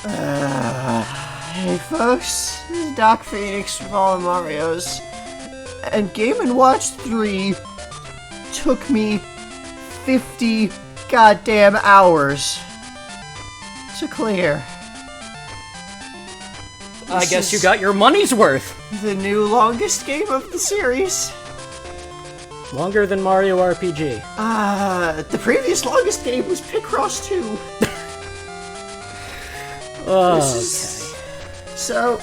Hey folks, this is Doc Phoenix from All the Marios, and Game & Watch 3 took me 50 goddamn hours to clear. I guess you got your money's worth. The new longest game of the series. Longer than Mario RPG. The previous longest game was Picross 2. Okay. So,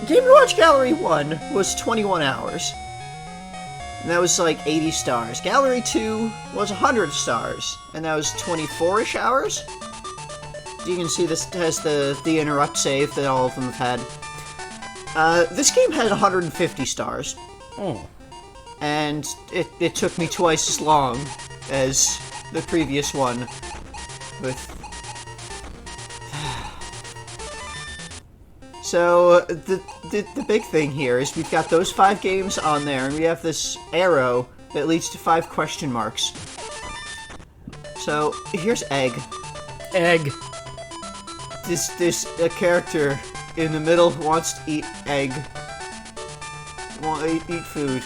Game & Watch Gallery 1 was 21 hours. And that was like 80 stars. Gallery 2 was 100 stars. And that was 24-ish hours. You can see this has the interrupt save that all of them have had. This game has 150 stars. Oh. And it took me twice as long as the previous one with... So, the big thing here is we've got those 5 games on there, and we have this arrow that leads to 5 question marks. So, here's Egg. Egg. This a character in the middle wants to eat egg. Eat food.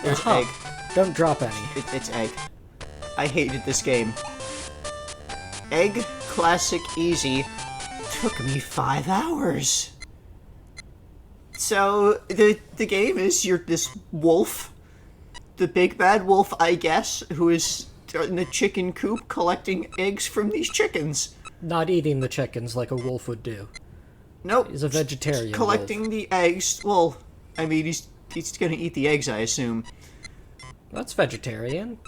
It's Egg. Don't drop any. It's Egg. I hated this game. Egg Classic Easy took me 5 hours. So the game is you're this wolf, the big bad wolf, I guess, who is in a chicken coop collecting eggs from these chickens. Not eating the chickens like a wolf would do. Nope. He's a vegetarian. Collecting wolf. the eggs. Well, I mean, he's gonna eat the eggs, I assume. That's vegetarian.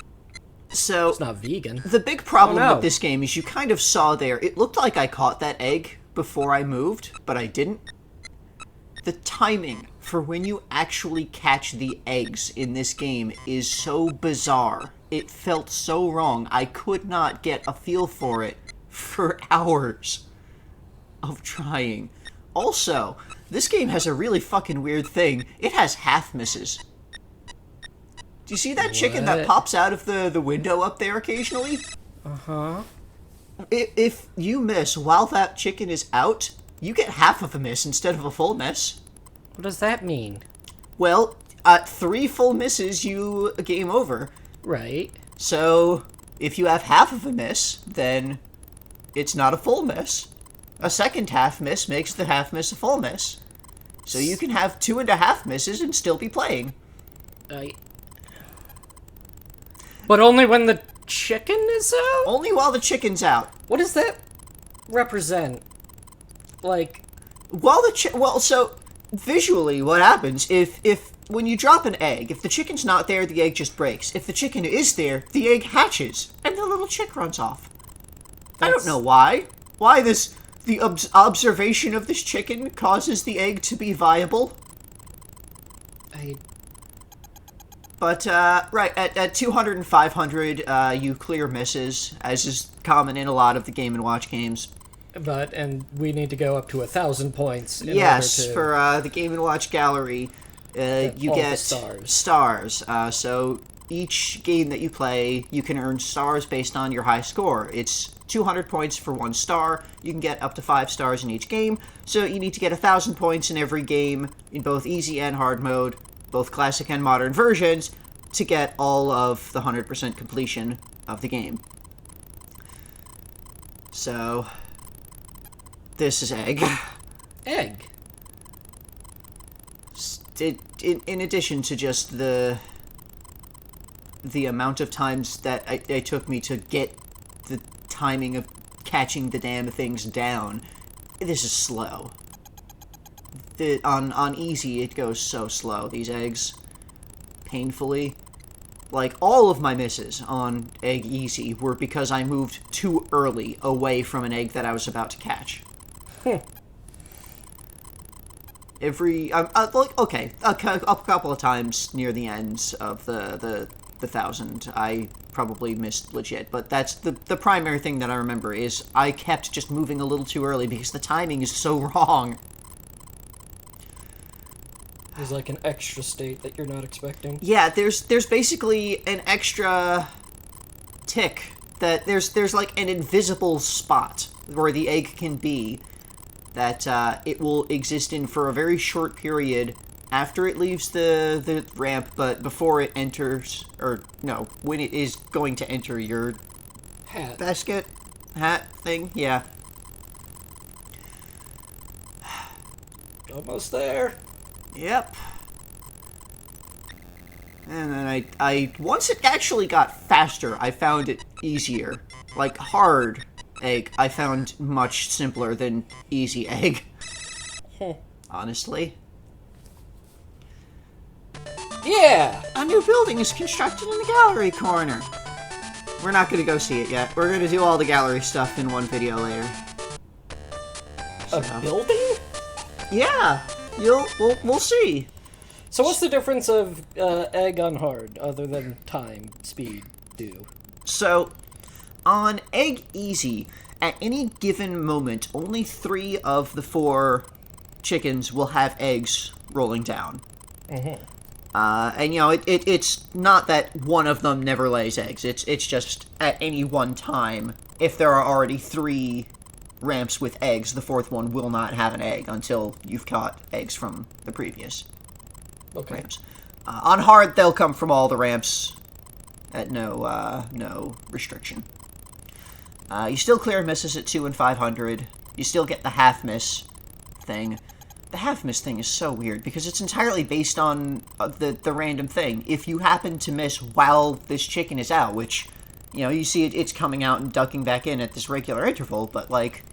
So It's not vegan. the big problem Oh, no. with this game is you kind of saw there. It looked like I caught that egg before I moved, but I didn't. The timing for when you actually catch the eggs in this game is so bizarre. It felt so wrong. I could not get a feel for it for hours of trying. Also, this game has a really fucking weird thing. It has half misses. Do you see that chicken that What? pops out of the window up there occasionally? Uh-huh. If you miss while that chicken is out, you get half of a miss instead of a full miss. What does that mean? Well, 3 full misses, you game over. Right. So, if you have half of a miss, then it's not a full miss. A second half miss makes the half miss a full miss. So you can have 2.5 misses and still be playing. But only when the chicken is out? Only while the chicken's out. What does that represent? Like, So visually what happens if when you drop an egg, if the chicken's not there, the egg just breaks. If the chicken is there, the egg hatches and the little chick runs off. I don't know why. Why the observation of this chicken causes the egg to be viable. But, right, at 200 and 500, you clear misses, as is common in a lot of the Game & Watch games. and we need to go up to 1,000 points in Yes, order to... for the Game & Watch Gallery, you all the get stars. So each game that you play, you can earn stars based on your high score. It's 200 points for 1 star. You can get up to 5 stars in each game, so you need to get 1,000 points in every game, in both easy and hard mode, both classic and modern versions, to get all of the 100% completion of the game. So, this is Egg. Egg. In addition to just the amount of times that it took me to get the timing of catching the damn things down, this is slow. On easy, it goes so slow, these eggs. Painfully. Like, all of my misses on Egg Easy were because I moved too early away from an egg that I was about to catch. A couple of times near the ends of the 1,000, I probably missed legit, but that's the primary thing that I remember is I kept just moving a little too early because the timing is so wrong. There's like an extra state that you're not expecting. Yeah, there's basically an extra tick that there's like an invisible spot or the egg can be, that it will exist in for a very short period after it leaves the ramp, but before it enters, or no, when it is going to enter your hat thing, yeah. Almost there. Yep. And then I once it actually got faster, I found it easier. Like, hard egg, I found much simpler than easy egg. Honestly. Yeah! A new building is constructed in the gallery corner. We're not gonna go see it yet. We're gonna do all the gallery stuff in one video later. A building? Yeah! We'll see. So what's the difference of egg on hard, other than time, speed, do? So, on Egg Easy, at any given moment, only 3 of the 4 chickens will have eggs rolling down. Mm-hmm. And, you know, it's not that one of them never lays eggs. It's just at any one time, if there are already 3 ramps with eggs, the 4th one will not have an egg until you've caught eggs from the previous ramps. On hard, they'll come from all the ramps at no restriction. You still clear misses at 2 and 500. You still get the half miss thing. The half miss thing is so weird because it's entirely based on the random thing. If you happen to miss while this chicken is out, which, you know, you see it's coming out and ducking back in at this regular interval, but like,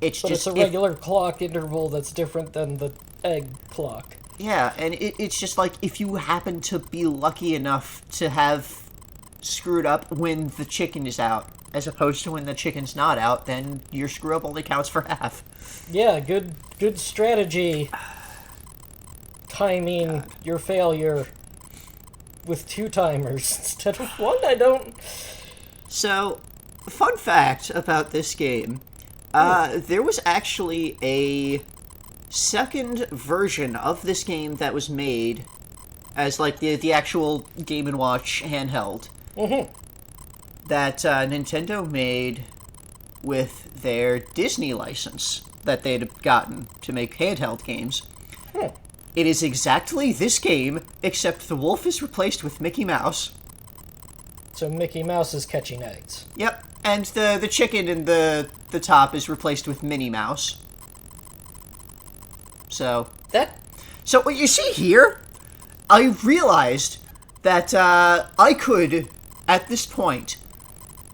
it's a regular clock interval that's different than the egg clock. Yeah, and it's just like, if you happen to be lucky enough to have screwed up when the chicken is out, as opposed to when the chicken's not out, then your screw-up only counts for half. Yeah, good strategy. Timing your failure with 2 timers instead of 1, I don't... So, fun fact about this game. There was actually a second version of this game that was made as, like, the actual Game & Watch handheld. Mm-hmm. That Nintendo made with their Disney license that they'd gotten to make handheld games. It is exactly this game, except the wolf is replaced with Mickey Mouse. So Mickey Mouse is catching eggs. Yep, and the chicken in the top is replaced with Minnie Mouse. So what you see here, I realized that I could, at this point,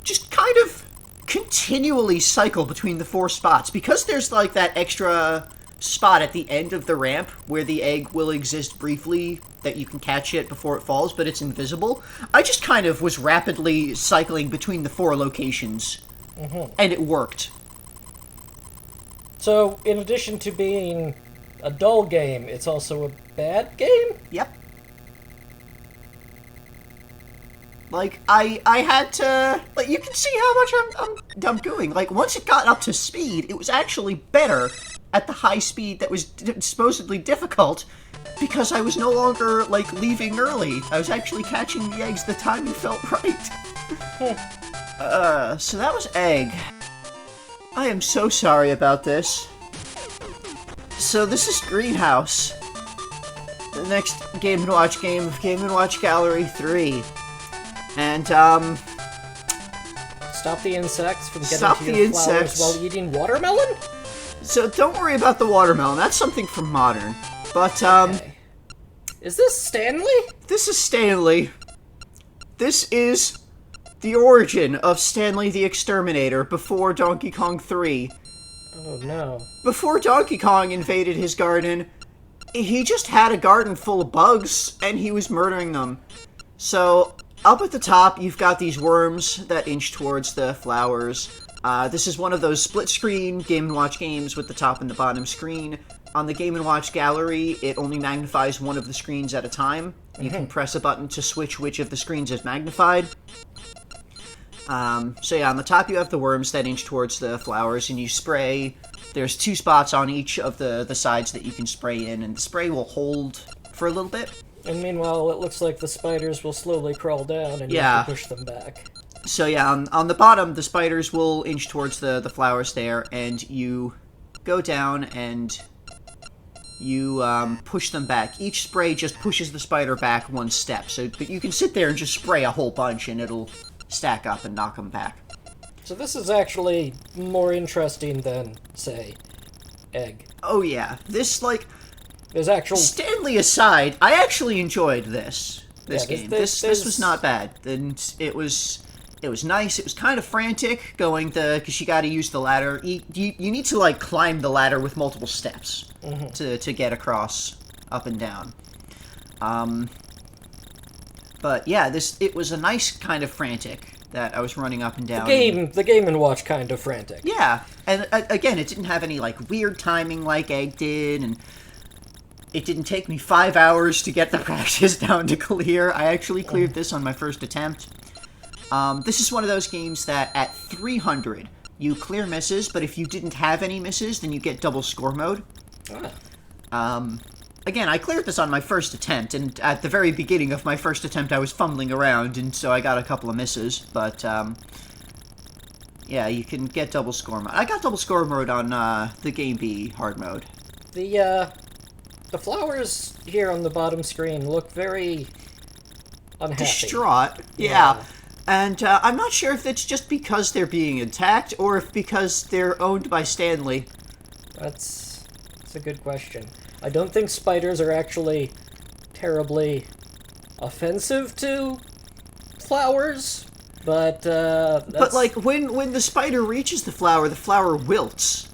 just kind of continually cycle between the 4 spots. Because there's, like, that extra spot at the end of the ramp where the egg will exist briefly, that you can catch it before it falls, but it's invisible. I just kind of was rapidly cycling between the 4 locations, and it worked. So, in addition to being a dull game, it's also a bad game? Yep. Like, I had to... Like, you can see how much I'm doing. Like, once it got up to speed, it was actually better at the high speed that was supposedly difficult, because I was no longer, like, leaving early. I was actually catching the eggs the time it felt right. So that was Egg. I am so sorry about this. So this is Greenhouse. The next Game & Watch game of Game & Watch Gallery 3. And, Stop the insects from getting Stop to the your insects. flowers while eating watermelon? So don't worry about the watermelon. That's something from Modern. But, Okay. Is this Stanley? This is Stanley. This is the origin of Stanley the Exterminator before Donkey Kong 3. Oh no. Before Donkey Kong invaded his garden, he just had a garden full of bugs, and he was murdering them. So, up at the top, you've got these worms that inch towards the flowers. This is one of those split-screen Game & Watch games with the top and the bottom screen. On the Game & Watch Gallery, it only magnifies one of the screens at a time. You can press a button to switch which of the screens is magnified. So yeah, on the top you have the worms that inch towards the flowers, and you spray. There's 2 spots on each of the sides that you can spray in, and the spray will hold for a little bit. And meanwhile, it looks like the spiders will slowly crawl down and you have to push them back. So yeah, on the bottom, the spiders will inch towards the flowers there, and you go down and you push them back. Each spray just pushes the spider back one step, so that you can sit there and just spray a whole bunch, and it'll stack up and knock them back. So this is actually more interesting than, say, egg. Oh yeah, this, like... There's actual... Stanley aside, I actually enjoyed this Yeah, game. this This was not bad. And it was nice. It was kind of frantic going because you got to use the ladder. You need to like climb the ladder with multiple steps to get across up and down. But yeah, it was a nice kind of frantic that I was running up and down. The Game & Watch kind of frantic. Yeah, and again, it didn't have any like weird timing like Egg did, and it didn't take me 5 hours to get the practice down to clear. I actually cleared this on my first attempt. This is one of those games that at 300, you clear misses, but if you didn't have any misses, then you get double score mode. Again, I cleared this on my first attempt, and at the very beginning of my first attempt, I was fumbling around, and so I got a couple of misses, but, yeah, you can get double score mode. I got double score mode on, the Game B hard mode. The flowers here on the bottom screen look very unhappy. Distraught, yeah. And I'm not sure if it's just because they're being attacked, or if because they're owned by Stanley. That's a good question. I don't think spiders are actually terribly offensive to flowers, but But, like, when the spider reaches the flower wilts.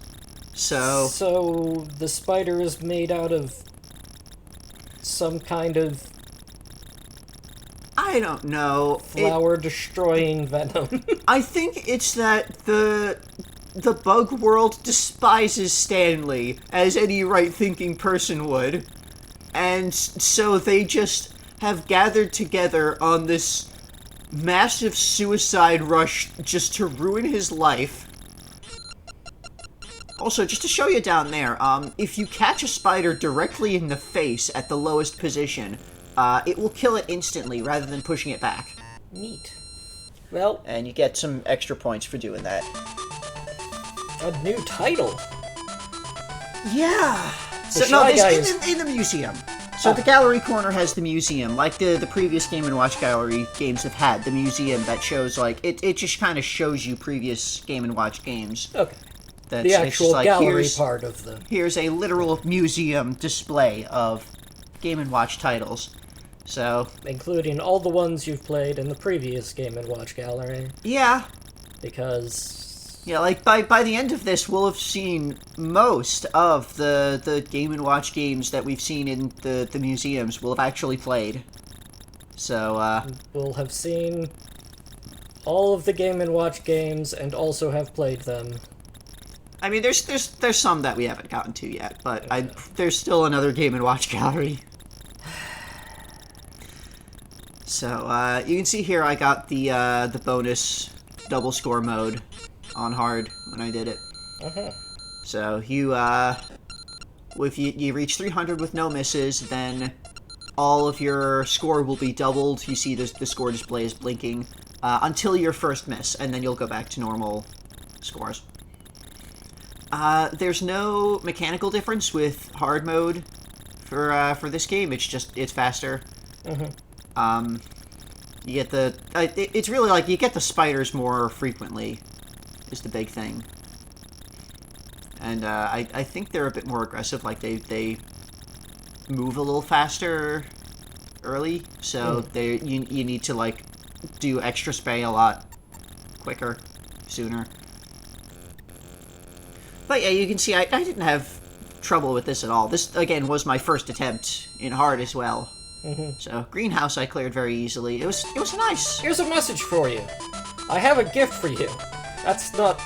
So the spider is made out of some kind of... I don't know. Flower-destroying venom. I think it's that the bug world despises Stanley, as any right-thinking person would. And so they just have gathered together on this massive suicide rush just to ruin his life. Also, just to show you down there, if you catch a spider directly in the face at the lowest position, it will kill it instantly rather than pushing it back. Neat. Well... And you get some extra points for doing that. A new title. Yeah! The So, no, Shy this Guy is... in the museum. So the gallery corner has the museum, like the previous Game & Watch Gallery games have had. The museum that shows, like, it just kind of shows you previous Game & Watch games. Okay. That's, The actual like, gallery part of the... Here's a literal museum display of Game & Watch titles. So... Including all the ones you've played in the previous Game & Watch gallery. Yeah. Because... Yeah, like, by the end of this, we'll have seen most of the Game & Watch games that we've seen in the museums we'll have actually played. So, We'll have seen all of the Game & Watch games and also have played them. I mean, there's some that we haven't gotten to yet, but there's still another Game & Watch gallery. So, you can see here I got the bonus double score mode on hard when I did it. So, if you reach 300 with no misses, then all of your score will be doubled. You see the score display is blinking until your first miss, and then you'll go back to normal scores. There's no mechanical difference with hard mode for this game. It's faster. You get it's really like you get the spiders more frequently is the big thing. And I think they're a bit more aggressive. Like they move a little faster early, so you need to like do extra spray a lot quicker, sooner. But yeah, you can see I didn't have trouble with this at all. This, again, was my first attempt in hard as well. So, Greenhouse I cleared very easily. It was nice. Here's a message for you. I have a gift for you. That's not...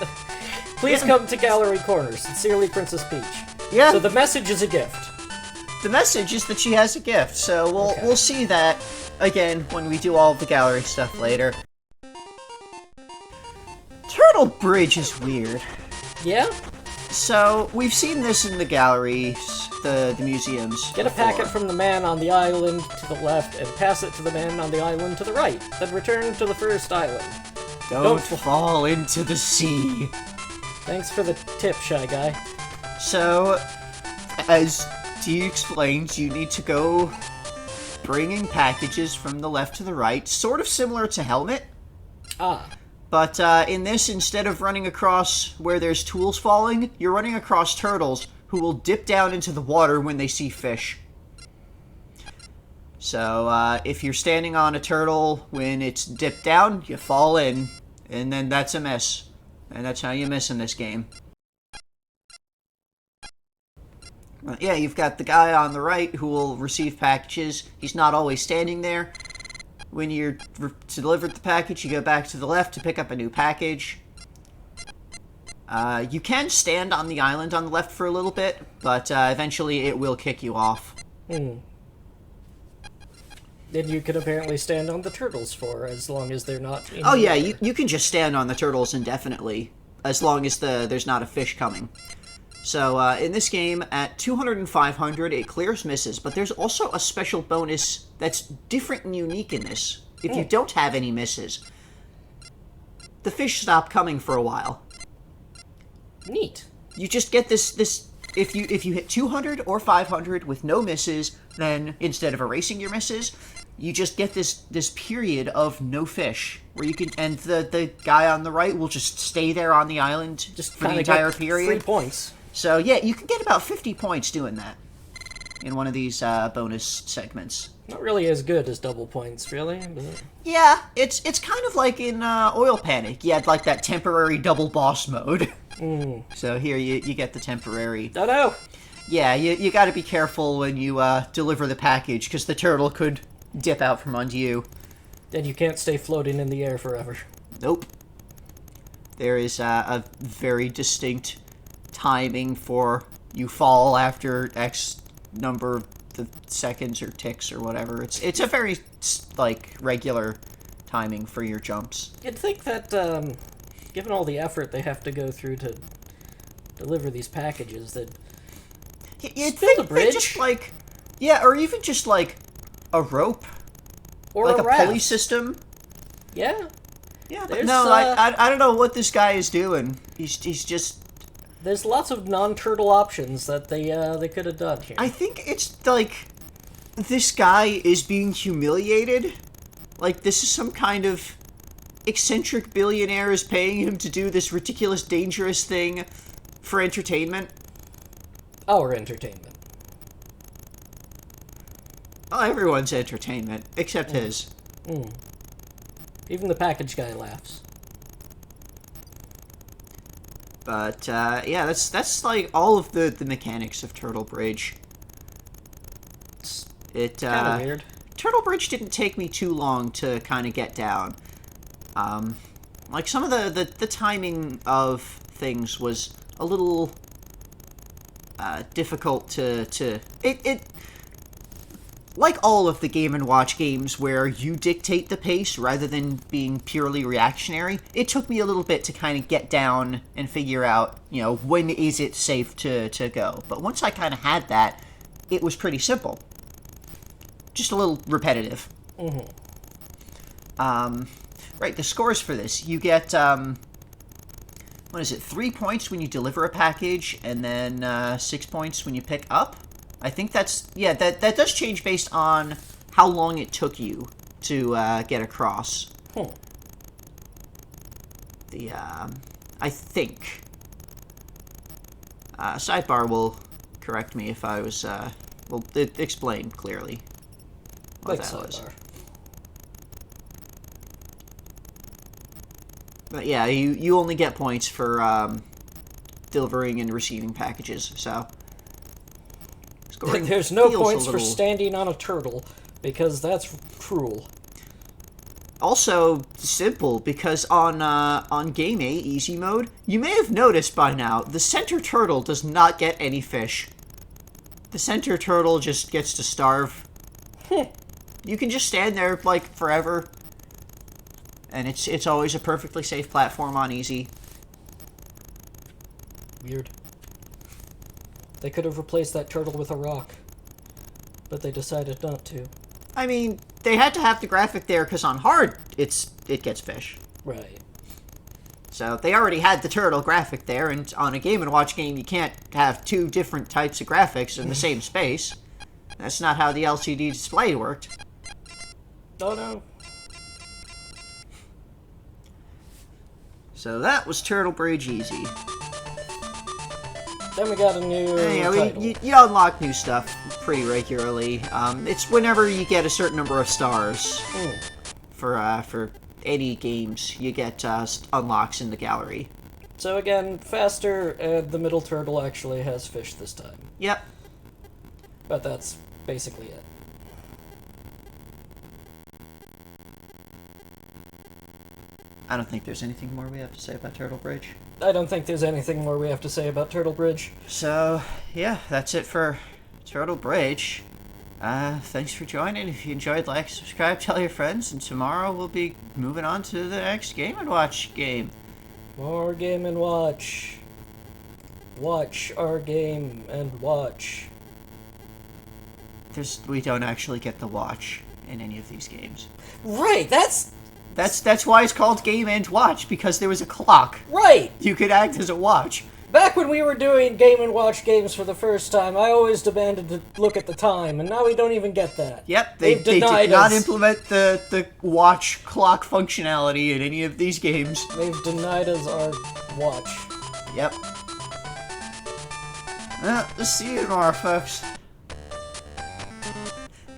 Please come to Gallery Corner. Sincerely, Princess Peach. Yeah. So the message is a gift. The message is that she has a gift, so we'll see that, again, when we do all the gallery stuff later. Turtle Bridge is weird. Yeah? So, we've seen this in the galleries, the museums. Get a packet from the man on the island to the left and pass it to the man on the island to the right. Then return to the first island. Don't fall into the sea. Thanks for the tip, Shy Guy. So, as Dee explains, you need to go bringing packages from the left to the right, sort of similar to Helmet. Ah. But in this, instead of running across where there's tools falling, you're running across turtles who will dip down into the water when they see fish. So if you're standing on a turtle when it's dipped down, you fall in, and then that's a miss. And that's how you miss in this game. Yeah, you've got the guy on the right who will receive packages. He's not always standing there. When you're delivered the package, you go back to the left to pick up a new package. You can stand on the island on the left for a little bit, but eventually it will kick you off. Then you can apparently stand on the turtles for as long as they're not in Oh the yeah, water. you can just stand on the turtles indefinitely, as long as there's not a fish coming. So in this game, at 200 and 500, it clears misses, but there's also a special bonus that's different and unique in this. If you don't have any misses, the fish stop coming for a while. Neat. You just get this if you hit 200 or 500 with no misses, then instead of erasing your misses, you just get this period of no fish where you can, and the guy on the right will just stay there on the island Just for the kinda entire get period. 3 points. So yeah, you can get about 50 points doing that in one of these bonus segments. Not really as good as double points, really. But... Yeah, it's kind of like in Oil Panic. You had like that temporary double boss mode. So here you get the temporary. Oh no! Yeah, you got to be careful when you deliver the package, because the turtle could dip out from under you. Then you can't stay floating in the air forever. Nope. There is a very distinct timing for you fall after X number of the seconds or ticks or whatever. It's a very like regular timing for your jumps. You'd think that, given all the effort they have to go through to deliver these packages, that You'd build think a they bridge. just like, yeah, or even just like a rope, or like a a raft. pulley system. Yeah, Yeah, but There's, no, I don't know what this guy is doing. He's just. there's lots of non-turtle options that they could have done here. I think it's like this guy is being humiliated. Like this is some kind of eccentric billionaire is paying him to do this ridiculous, dangerous thing for entertainment. Our entertainment. Well, everyone's entertainment except his. Even the package guy laughs. But yeah, that's like all of the mechanics of Turtle Bridge. It Kind of weird. Turtle Bridge didn't take me too long to kind of get down. Like some of the timing of things was a little difficult to it like all of the Game & Watch games where you dictate the pace rather than being purely reactionary, it took me a little bit to kind of get down and figure out, when is it safe to go. But once I kind of had that, it was pretty simple. Just a little repetitive. Right, the scores for this. You get, 3 points when you deliver a package, and then 6 points when you pick up. I think that does change based on how long it took you to get across. I think. Sidebar will correct me if I was, explain clearly what Like that was. sidebar. But yeah, you only get points for delivering and receiving packages, so... There's no feels a points for little- standing on a turtle, because that's cruel. Also simple, because on Game A Easy Mode, you may have noticed by now, the center turtle does not get any fish. The center turtle just gets to starve. You can just stand there, like, forever. And it's always a perfectly safe platform on Easy. Weird. They could have replaced that turtle with a rock, but they decided not to. I mean, they had to have the graphic there, because on Hard, it gets fish. Right. So they already had the turtle graphic there, and on a Game & Watch game, you can't have two different types of graphics in the same space. That's not how the LCD display worked. Oh no. So that was Turtle Bridge Easy. Then we got a new title. You unlock new stuff pretty regularly. It's whenever you get a certain number of stars for any games, you get unlocks in the gallery. So again, faster, and the middle turtle actually has fish this time. Yep. But that's basically it. I don't think there's anything more we have to say about Turtle Bridge. I don't think there's anything more we have to say about Turtle Bridge. So, yeah, that's it for Turtle Bridge. Thanks for joining. If you enjoyed, like, subscribe, tell your friends, and tomorrow we'll be moving on to the next Game & Watch game. More Game & Watch. Watch our game and watch. We don't actually get the watch in any of these games. Right, that's why it's called Game & Watch, because there was a clock. right! You could act as a watch. Back when we were doing Game & Watch games for the first time, I always demanded to look at the time, and now we don't even get that. Yep, they did not implement the watch clock functionality in any of these games. They've denied us our watch. Yep. Well, we'll see you tomorrow, folks.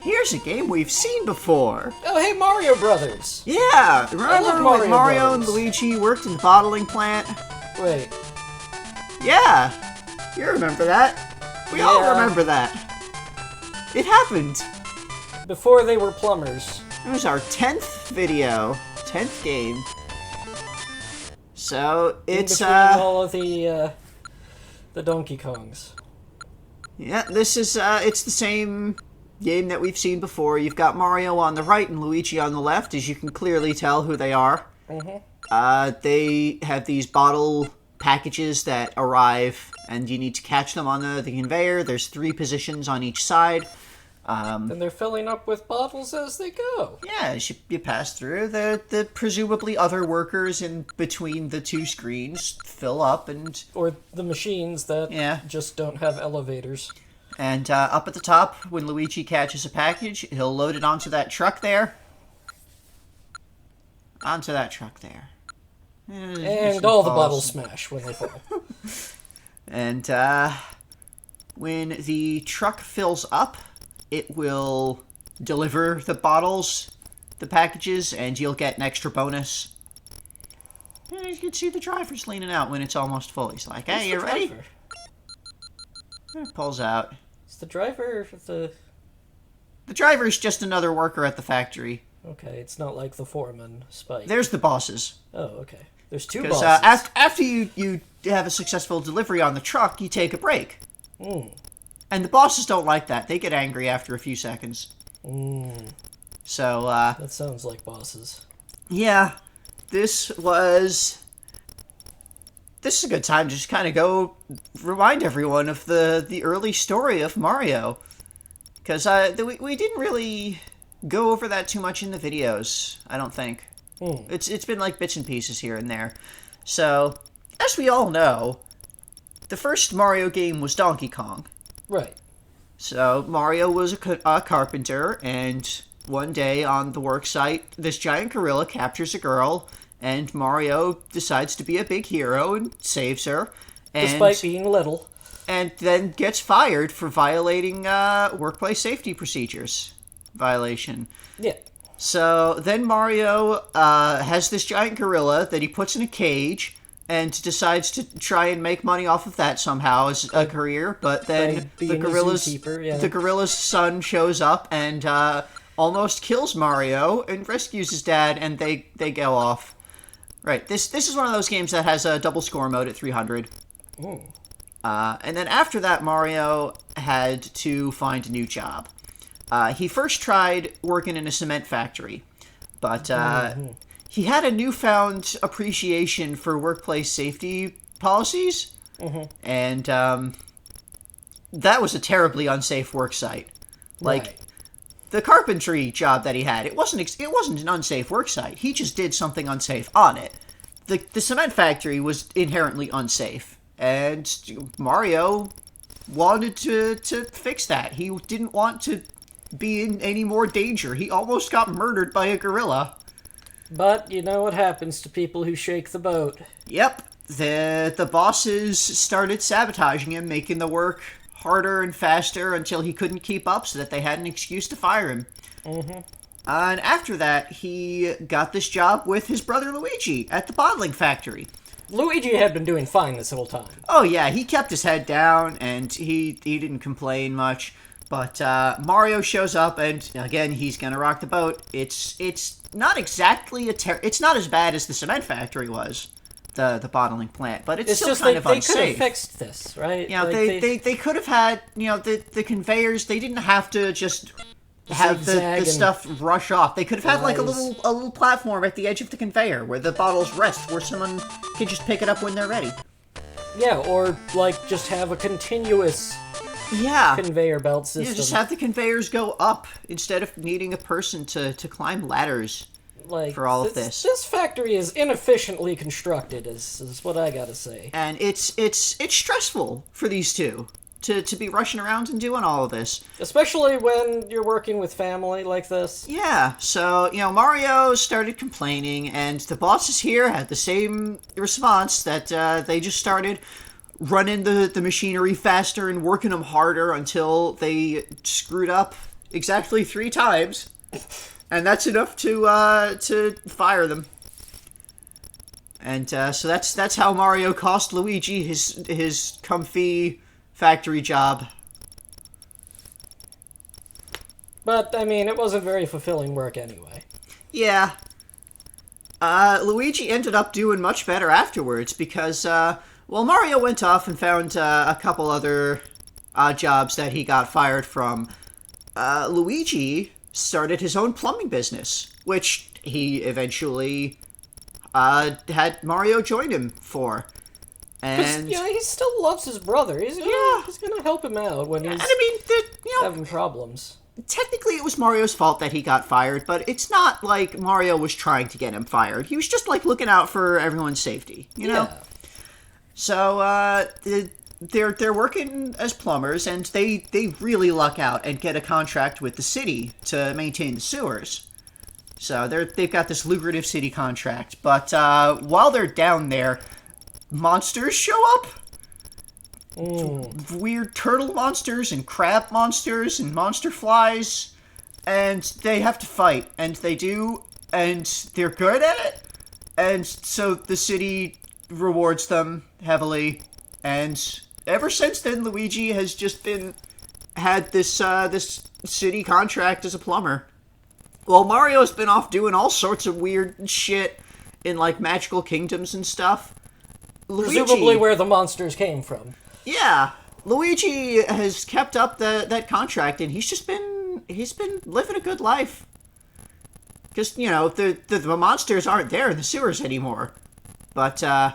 Here's a game we've seen before. Oh, hey, Mario Brothers! Yeah! Remember when Mario and Brothers. Luigi worked in the bottling plant? Wait. Yeah! You remember that. We all remember that. It happened. Before they were plumbers. It was our 10th video. 10th game. So, it's, In between all of the Donkey Kongs. Yeah, this is, it's the same game that we've seen before. You've got Mario on the right and Luigi on the left, as you can clearly tell who they are. Mm-hmm. They have these bottle packages that arrive, and you need to catch them on the conveyor. There's 3 positions on each side. And they're filling up with bottles as they go. Yeah, as you pass through, the presumably other workers in between the 2 screens fill up and... Or the machines that just don't have elevators. And up at the top, when Luigi catches a package, he'll load it onto that truck there. Onto that truck there. And all the bottles smash when they fall. And when the truck fills up, it will deliver the bottles, the packages, and you'll get an extra bonus. And you can see the driver's leaning out when it's almost full. He's like, hey, you ready? It pulls out. Is the driver the... The driver's just another worker at the factory. Okay, it's not like the foreman, Spike. There's the bosses. Oh, okay. There's 2 bosses. After you have a successful delivery on the truck, you take a break. Mm. And the bosses don't like that. They get angry after a few seconds. Mm. So, that sounds like bosses. Yeah. This is a good time to just kind of go remind everyone of the early story of Mario. Because we didn't really go over that too much in the videos, I don't think. Mm. It's been like bits and pieces here and there. So, as we all know, the first Mario game was Donkey Kong. Right. So, Mario was a carpenter, and one day on the work site, this giant gorilla captures a girl, and Mario decides to be a big hero and saves her. Despite being little. And then gets fired for violating workplace safety procedures. Violation. Yeah. So then Mario has this giant gorilla that he puts in a cage and decides to try and make money off of that somehow as a career. But then the gorilla's son shows up and almost kills Mario and rescues his dad, and they go off. Right. This is one of those games that has a double score mode at 300. Ooh. And then after that, Mario had to find a new job. He first tried working in a cement factory, but he had a newfound appreciation for workplace safety policies, and that was a terribly unsafe work site. Like, the carpentry job that he had, it wasn't an unsafe work site. He just did something unsafe on it. the cement factory was inherently unsafe, and Mario wanted to fix that. He didn't want to be in any more danger. He almost got murdered by a gorilla. But you know what happens to people who shake the boat. Yep, the bosses started sabotaging him, making the work harder and faster until he couldn't keep up, so that they had an excuse to fire him. Mm-hmm. And after that, he got this job with his brother Luigi at the bottling factory. Luigi had been doing fine this whole time. Oh yeah, he kept his head down, and he didn't complain much. But Mario shows up, and again, he's gonna rock the boat. It's not exactly it's not as bad as the cement factory was, the bottling plant, but it's still just kind of they unsafe. could have fixed this, right? You know, Like, they could have had, the conveyors. They didn't have to just have the zigzag and stuff rush off. They could have had like a rise. little platform at the edge of the conveyor where the bottles rest, where someone can just pick it up when they're ready. Yeah, or like just have a continuous Yeah. conveyor belt system. Yeah, just have the conveyors go up instead of needing a person to climb ladders like for all of this. This factory is inefficiently constructed, is what I gotta say. And it's stressful for these two to be rushing around and doing all of this. Especially when you're working with family like this. Yeah, so, Mario started complaining, and the bosses here had the same response, that they just started running the machinery faster and working them harder until they screwed up exactly 3 times. And that's enough to fire them. And so that's how Mario cost Luigi his comfy factory job. But, I mean, it wasn't very fulfilling work anyway. Yeah. Luigi ended up doing much better afterwards because, Mario went off and found a couple other jobs that he got fired from. Luigi started his own plumbing business, which he eventually had Mario join him for. And he still loves his brother. He's gonna help him out when he's having problems. Technically it was Mario's fault that he got fired, but it's not like Mario was trying to get him fired. He was just, looking out for everyone's safety, you know? Yeah. So, they're working as plumbers, and they really luck out and get a contract with the city to maintain the sewers. So they've got this lucrative city contract, but while they're down there, monsters show up. Weird turtle monsters and crab monsters and monster flies, and they have to fight, and they do, and they're good at it, and so the city rewards them heavily, and ever since then Luigi has just had this city contract as a plumber. Well, Mario's been off doing all sorts of weird shit in magical kingdoms and stuff. Presumably where the monsters came from. Yeah, Luigi has kept up that contract, and he's been living a good life. Because, the monsters aren't there in the sewers anymore. But, yeah,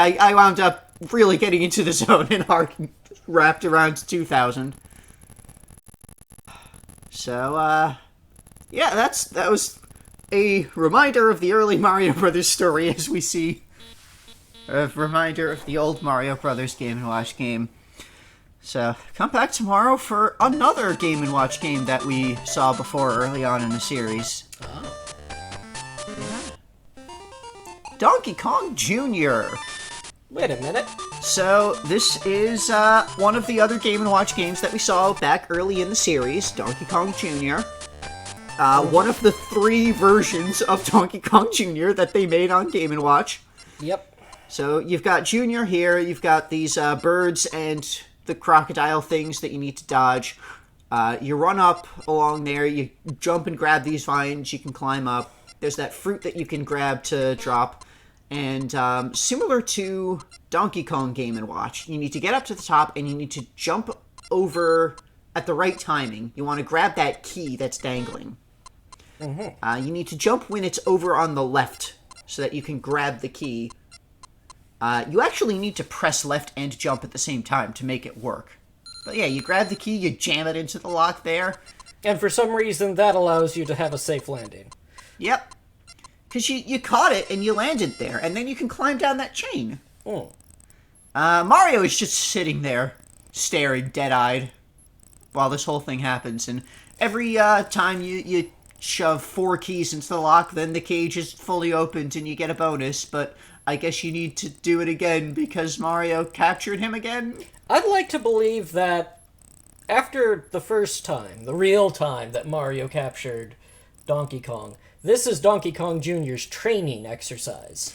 I wound up really getting into the zone and arc wrapped around 2000. So, yeah, that was a reminder of the early Mario Brothers story, as we see a reminder of the old Mario Brothers Game & Watch game. So, come back tomorrow for another Game & Watch game that we saw before early on in the series. Oh. Yeah. Donkey Kong Jr. Wait a minute. So, this is one of the other Game & Watch games that we saw back early in the series, Donkey Kong Jr. One of the 3 versions of Donkey Kong Jr. that they made on Game & Watch. Yep. So, you've got Junior here, you've got these birds and the crocodile things that you need to dodge. You run up along there, you jump and grab these vines, you can climb up. There's that fruit that you can grab to drop. And similar to Donkey Kong Game & Watch, you need to get up to the top and you need to jump over at the right timing. You want to grab that key that's dangling. Mm-hmm. You need to jump when it's over on the left so that you can grab the key. You actually need to press left and jump at the same time to make it work. But yeah, you grab the key, you jam it into the lock there. And for some reason, that allows you to have a safe landing. Yep. Because you caught it and you landed there, and then you can climb down that chain. Hmm. Mario is just sitting there, staring dead-eyed, while this whole thing happens. And every time you shove 4 keys into the lock, then the cage is fully opened and you get a bonus. But I guess you need to do it again because Mario captured him again. I'd like to believe that after the first time, the real time that Mario captured Donkey Kong, this is Donkey Kong Jr.'s training exercise.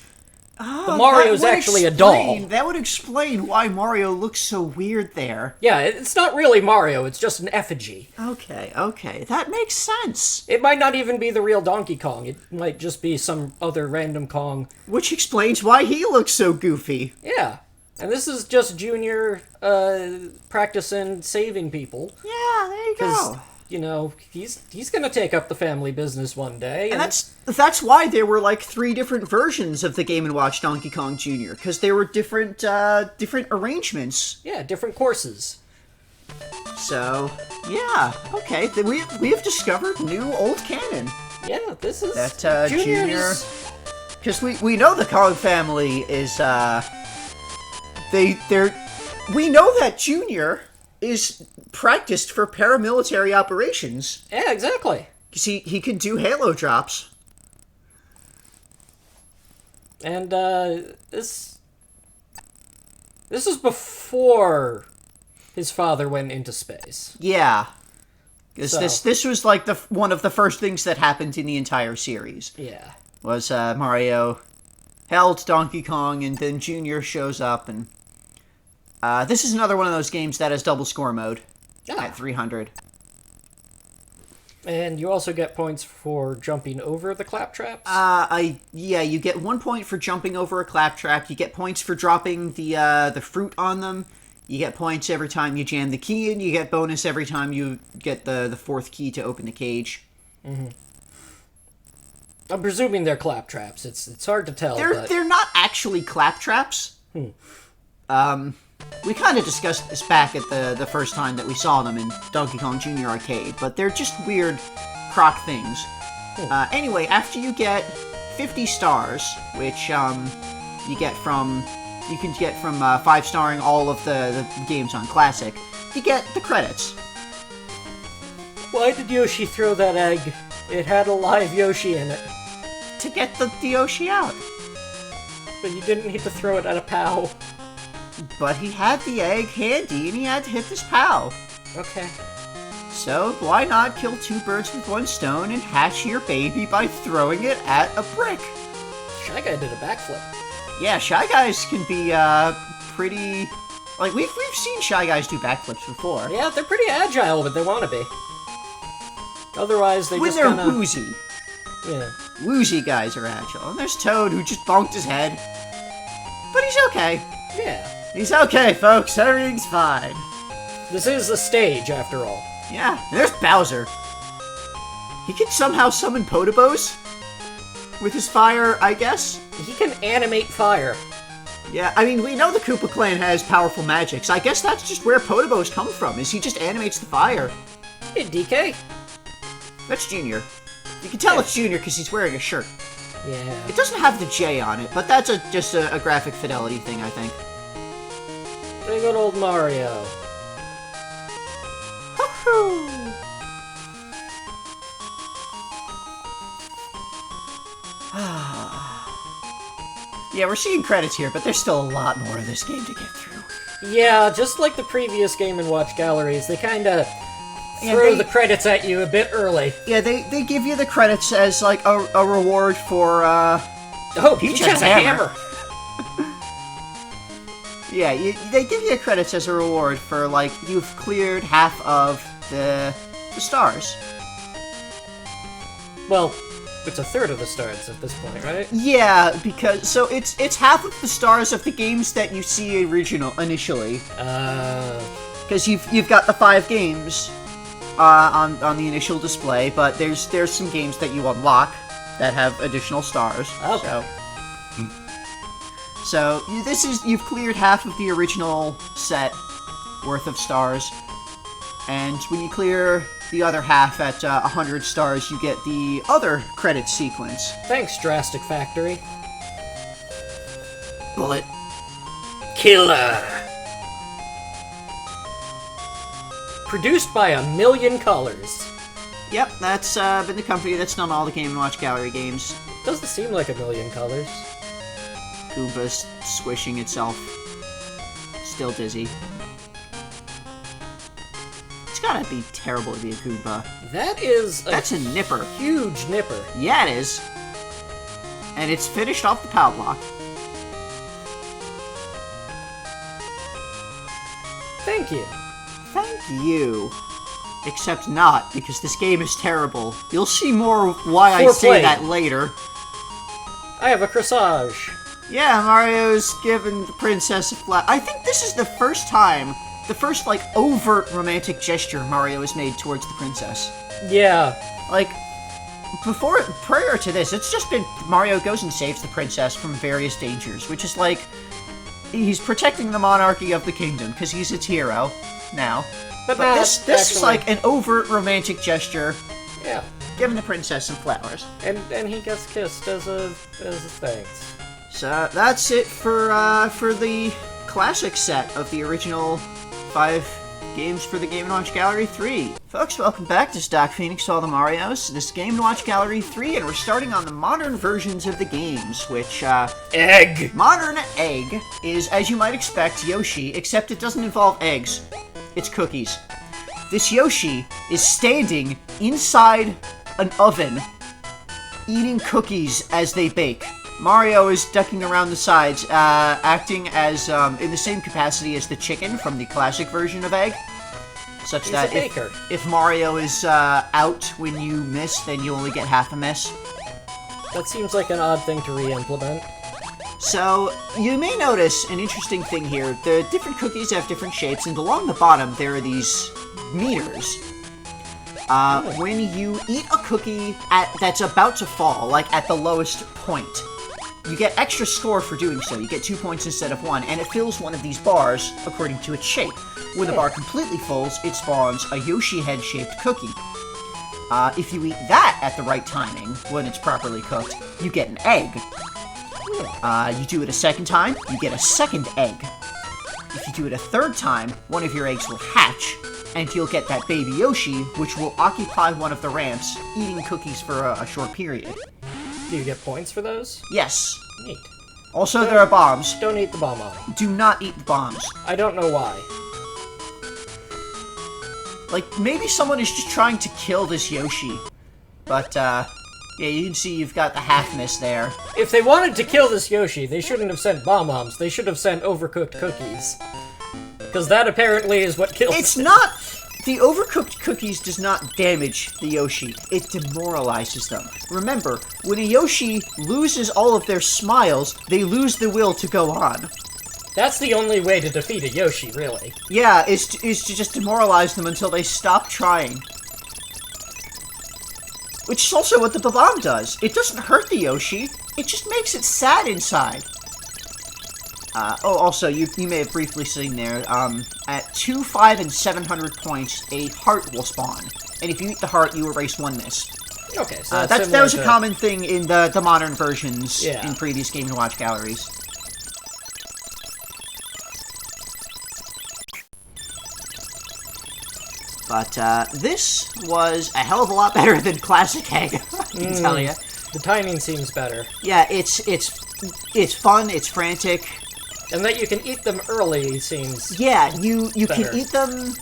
But Mario's actually a doll. That would explain why Mario looks so weird there. Yeah, it's not really Mario, it's just an effigy. Okay, that makes sense. It might not even be the real Donkey Kong, it might just be some other random Kong. Which explains why he looks so goofy. Yeah, and this is just Junior practicing saving people. Yeah, there you go. You know, he's gonna take up the family business one day. And that's why there were like 3 different versions of the Game & Watch Donkey Kong Jr. Because there were different arrangements. Yeah, different courses. So, yeah, okay. We have discovered new old canon. Yeah, this is... That Junior... Because we know the Kong family is, we know that Junior is practiced for paramilitary operations. Yeah, exactly. See, he can do Halo drops. And, this is before his father went into space. Yeah. Because this was, like, one of the first things that happened in the entire series. Yeah. Was, Mario held Donkey Kong, and then Junior shows up, and... this is another one of those games that has double score mode at 300. And you also get points for jumping over the claptraps? You get 1 point for jumping over a claptrap. You get points for dropping the fruit on them. You get points every time you jam the key in. You get bonus every time you get the 4th key to open the cage. Mm-hmm. I'm presuming they're claptraps. It's hard to tell. They're not actually claptraps. We kind of discussed this back at the first time that we saw them in Donkey Kong Jr. Arcade, but they're just weird croc things. Anyway, after you get 50 stars, which you can get from 5-starring all of the games on Classic, you get the credits. Why did Yoshi throw that egg? It had a live Yoshi in it. To get the Yoshi out. But you didn't need to throw it at a POW. But he had the egg handy, and he had to hit this POW. Okay. So, why not kill 2 birds with 1 stone and hatch your baby by throwing it at a brick? Shy Guy did a backflip. Yeah, Shy Guys can be, pretty... Like, we've seen Shy Guys do backflips before. Yeah, they're pretty agile, but they want to be. Otherwise, they when just they're kinda... woozy. Yeah. Woozy guys are agile. And there's Toad, who just bonked his head. But he's okay. Yeah. He's okay, folks. Everything's fine. This is a stage, after all. Yeah, and there's Bowser. He can somehow summon Potobos with his fire, I guess. He can animate fire. Yeah, I mean, we know the Koopa Clan has powerful magic, so I guess that's just where Potobos come from, is he just animates the fire. Hey, DK. That's Junior. You can tell it's Junior because he's wearing a shirt. Yeah. It doesn't have the J on it, but that's just a graphic fidelity thing, I think. Very good old Mario. Hoo-hoo! Yeah, we're seeing credits here, but there's still a lot more of this game to get through. Yeah, just like the previous Game & Watch galleries, they kinda throw the credits at you a bit early. Yeah, they give you the credits as, like, a reward for, Oh, Peach has a hammer! Yeah, they give you credits as a reward for, like, you've cleared half of the stars. Well, it's a third of the stars at this point, right? Yeah, because, so it's half of the stars of the games that you see initially. Because you've got the 5 games on the initial display, but there's some games that you unlock that have additional stars. Okay. So you've cleared half of the original set worth of stars, and when you clear the other half at 100 stars, you get the other credit sequence. Thanks, Drastic Factory. Bullet. Killer. Produced by 1,000,000 Colors. Yep, that's been the company that's done all the Game & Watch Gallery games. Doesn't seem like 1,000,000 Colors. Goomba's squishing itself. Still dizzy. It's gotta be terrible to be a Goomba. That's a nipper. Huge nipper. Yeah, it is. And it's finished off the POW block. Thank you. Thank you. Except not, because this game is terrible. You'll see more why I say that later. I have a corsage. Yeah, Mario's given the princess a flat. I think this is the first time, like, overt romantic gesture Mario has made towards the princess. Yeah. Like, prior to this, it's just been Mario goes and saves the princess from various dangers, which is like, he's protecting the monarchy of the kingdom, because he's its hero now. But this is like an overt romantic gesture. Yeah. Giving the princess some flowers. And he gets kissed as a thanks. So that's it for the classic set of the original 5 games for the Game & Watch Gallery 3. Folks, welcome back to Stock Phoenix, all the Marios. This is Game & Watch Gallery 3, and we're starting on the modern versions of the games, which, Egg! Modern Egg is, as you might expect, Yoshi, except it doesn't involve eggs. It's cookies. This Yoshi is standing inside an oven, eating cookies as they bake. Mario is ducking around the sides, acting as, in the same capacity as the chicken from the classic version of Egg. Such that if Mario is out when you miss, then you only get half a miss. That seems like an odd thing to re-implement. So, you may notice an interesting thing here. The different cookies have different shapes, and along the bottom there are these meters. When you eat a cookie that's about to fall, like at the lowest point, you get extra score for doing so. You get 2 points instead of 1, and it fills one of these bars according to its shape. When the bar completely fills, it spawns a Yoshi head-shaped cookie. If you eat that at the right timing, when it's properly cooked, you get an egg. You do it a second time, you get a second egg. If you do it a third time, one of your eggs will hatch, and you'll get that baby Yoshi, which will occupy one of the ramps, eating cookies for a short period. Do you get points for those? Yes. Neat. Also, there are bombs. Don't eat the bomb on. Do not eat the bombs. I don't know why. Like, maybe someone is just trying to kill this Yoshi. But, yeah, you can see you've got the half-miss there. If they wanted to kill this Yoshi, they shouldn't have sent bomb-bombs. They should have sent overcooked cookies. Because that apparently is what kills It's not... The overcooked cookies does not damage the Yoshi. It demoralizes them. Remember, when a Yoshi loses all of their smiles, they lose the will to go on. That's the only way to defeat a Yoshi, really. Yeah, is to just demoralize them until they stop trying. Which is also what the bomb does. It doesn't hurt the Yoshi, it just makes it sad inside. Also, you may have briefly seen there, at 2, 5, and 700 points, a heart will spawn. And if you eat the heart, you erase 1 miss. Okay, so that was a common thing in the modern versions in previous Game & Watch galleries. But, this was a hell of a lot better than Classic Egg, I can tell you. The timing seems better. Yeah, it's fun, it's frantic. And that you can eat them early seems Yeah, you can eat them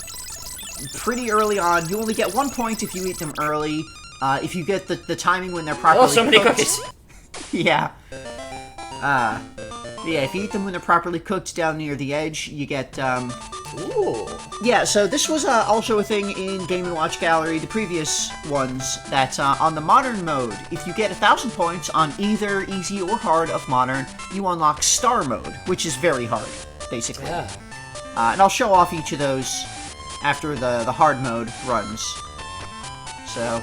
pretty early on. You only get 1 point if you eat them early. If you get the timing when they're properly cooked. Oh, so many cookies! Yeah. Yeah, if you eat them when they're properly cooked down near the edge, you get, Ooh. Yeah, so this was also a thing in Game & Watch Gallery, the previous ones, that on the Modern mode, if you get 1,000 points on either Easy or Hard of Modern, you unlock Star Mode, which is very hard, basically. Yeah. And I'll show off each of those after the Hard mode runs. So,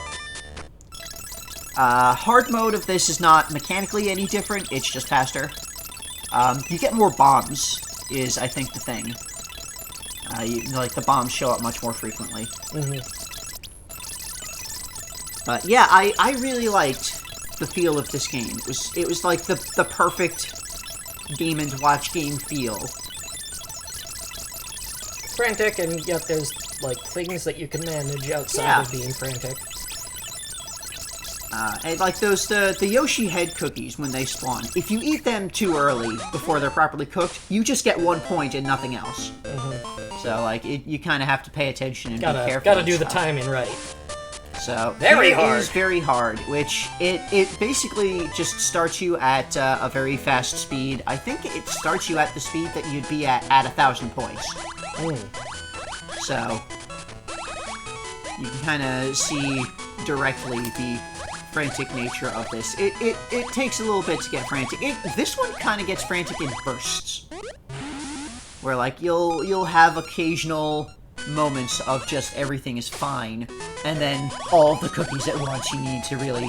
Hard mode of this is not mechanically any different, it's just faster. You get more bombs, is, I think, the thing. Like, the bombs show up much more frequently. Mm-hmm. But yeah, I really liked the feel of this game. It was like the perfect Game & Watch game feel. Frantic, and yet there's, like, things that you can manage outside of being frantic. And like the Yoshi head cookies when they spawn, if you eat them too early before they're properly cooked, you just get 1 point and nothing else. So like you kind of have to pay attention and be careful. Gotta do the timing right. So very it hard. is very hard, which it basically just starts you at a very fast speed. I think it starts you at the speed that you'd be at 1,000 points. So you can kind of see directly the frantic nature of this. It takes a little bit to get frantic. This one kind of gets frantic in bursts, where like you'll have occasional moments of just everything is fine, and then all the cookies at once. You need to really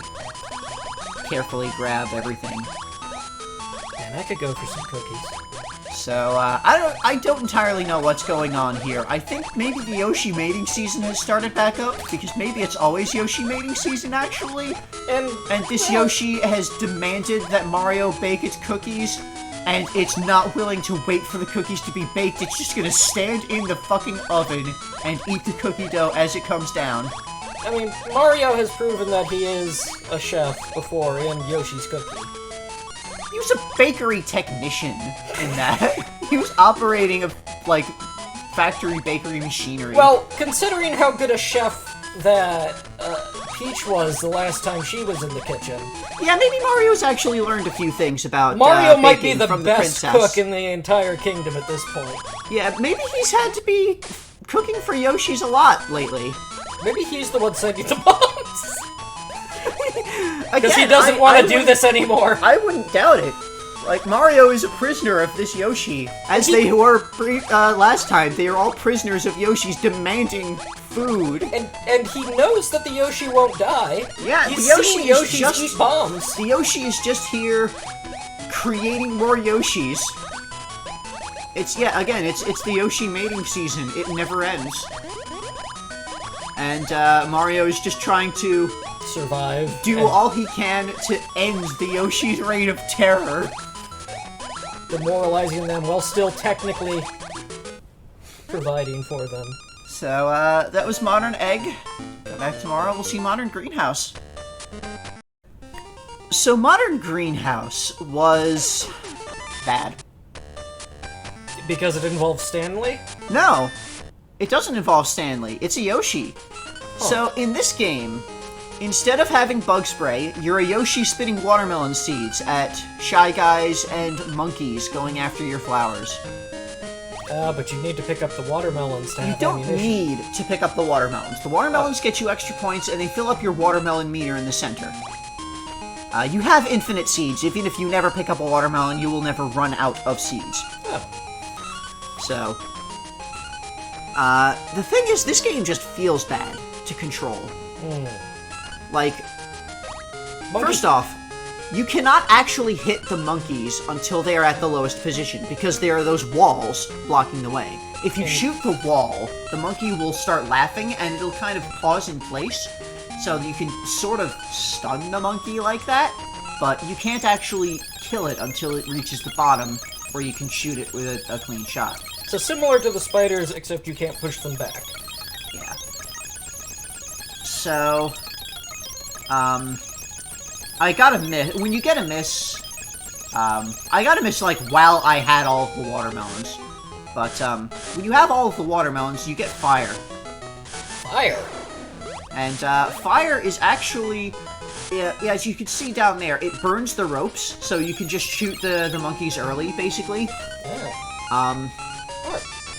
carefully grab everything. Man, I could go for some cookies. So, I don't entirely know what's going on here. I think maybe the Yoshi mating season has started back up, because maybe it's always Yoshi mating season, actually. And this Yoshi has demanded that Mario bake its cookies, and it's not willing to wait for the cookies to be baked. It's just gonna stand in the fucking oven and eat the cookie dough as it comes down. I mean, Mario has proven that he is a chef before in Yoshi's Cookie. He was a bakery technician in that. He was operating a, like, factory bakery machinery. Well, considering how good a chef that Peach was the last time she was in the kitchen. Yeah, maybe Mario's actually learned a few things about Mario might be the from best the cook in the entire kingdom at this point. Yeah, maybe he's had to be cooking for Yoshi's a lot lately. Maybe he's the one sending the bombs. Because he Again, doesn't want to do this anymore. I wouldn't doubt it. Like, Mario is a prisoner of this Yoshi. As they were last time, they are all prisoners of Yoshi's demanding food. And he knows that the Yoshi won't die. Yeah, He's the Yoshi seen is Yoshis just eat bombs. The Yoshi is just here creating more Yoshis. It's the Yoshi mating season. It never ends. And Mario is just trying to survive. Do all he can to end the Yoshi's reign of terror. Demoralizing them while still technically providing for them. So, that was Modern Egg. Come back tomorrow, we'll see Modern Greenhouse. So, Modern Greenhouse was bad. Because it involves Stanley? No, it doesn't involve Stanley. It's a Yoshi. So, in this game, instead of having bug spray, you're a Yoshi spitting watermelon seeds at Shy Guys and monkeys going after your flowers. But you need to pick up the watermelons to have You don't ammunition. need to pick up the watermelons. The watermelons get you extra points, and they fill up your watermelon meter in the center. You have infinite seeds. Even if you never pick up a watermelon, you will never run out of seeds. So, the thing is, this game just feels bad to control. Like, first off, you cannot actually hit the monkeys until they are at the lowest position, because there are those walls blocking the way. If you shoot the wall, the monkey will start laughing, and it'll kind of pause in place, so you can sort of stun the monkey like that, but you can't actually kill it until it reaches the bottom, where you can shoot it with a clean shot. So similar to the spiders, except you can't push them back. Yeah. So, I got a miss. When you get a miss, I got a miss, like, while I had all of the watermelons. But, when you have all of the watermelons, you get fire. Fire? And, fire is actually, as you can see down there, it burns the ropes, so you can just shoot the monkeys early, basically. Oh.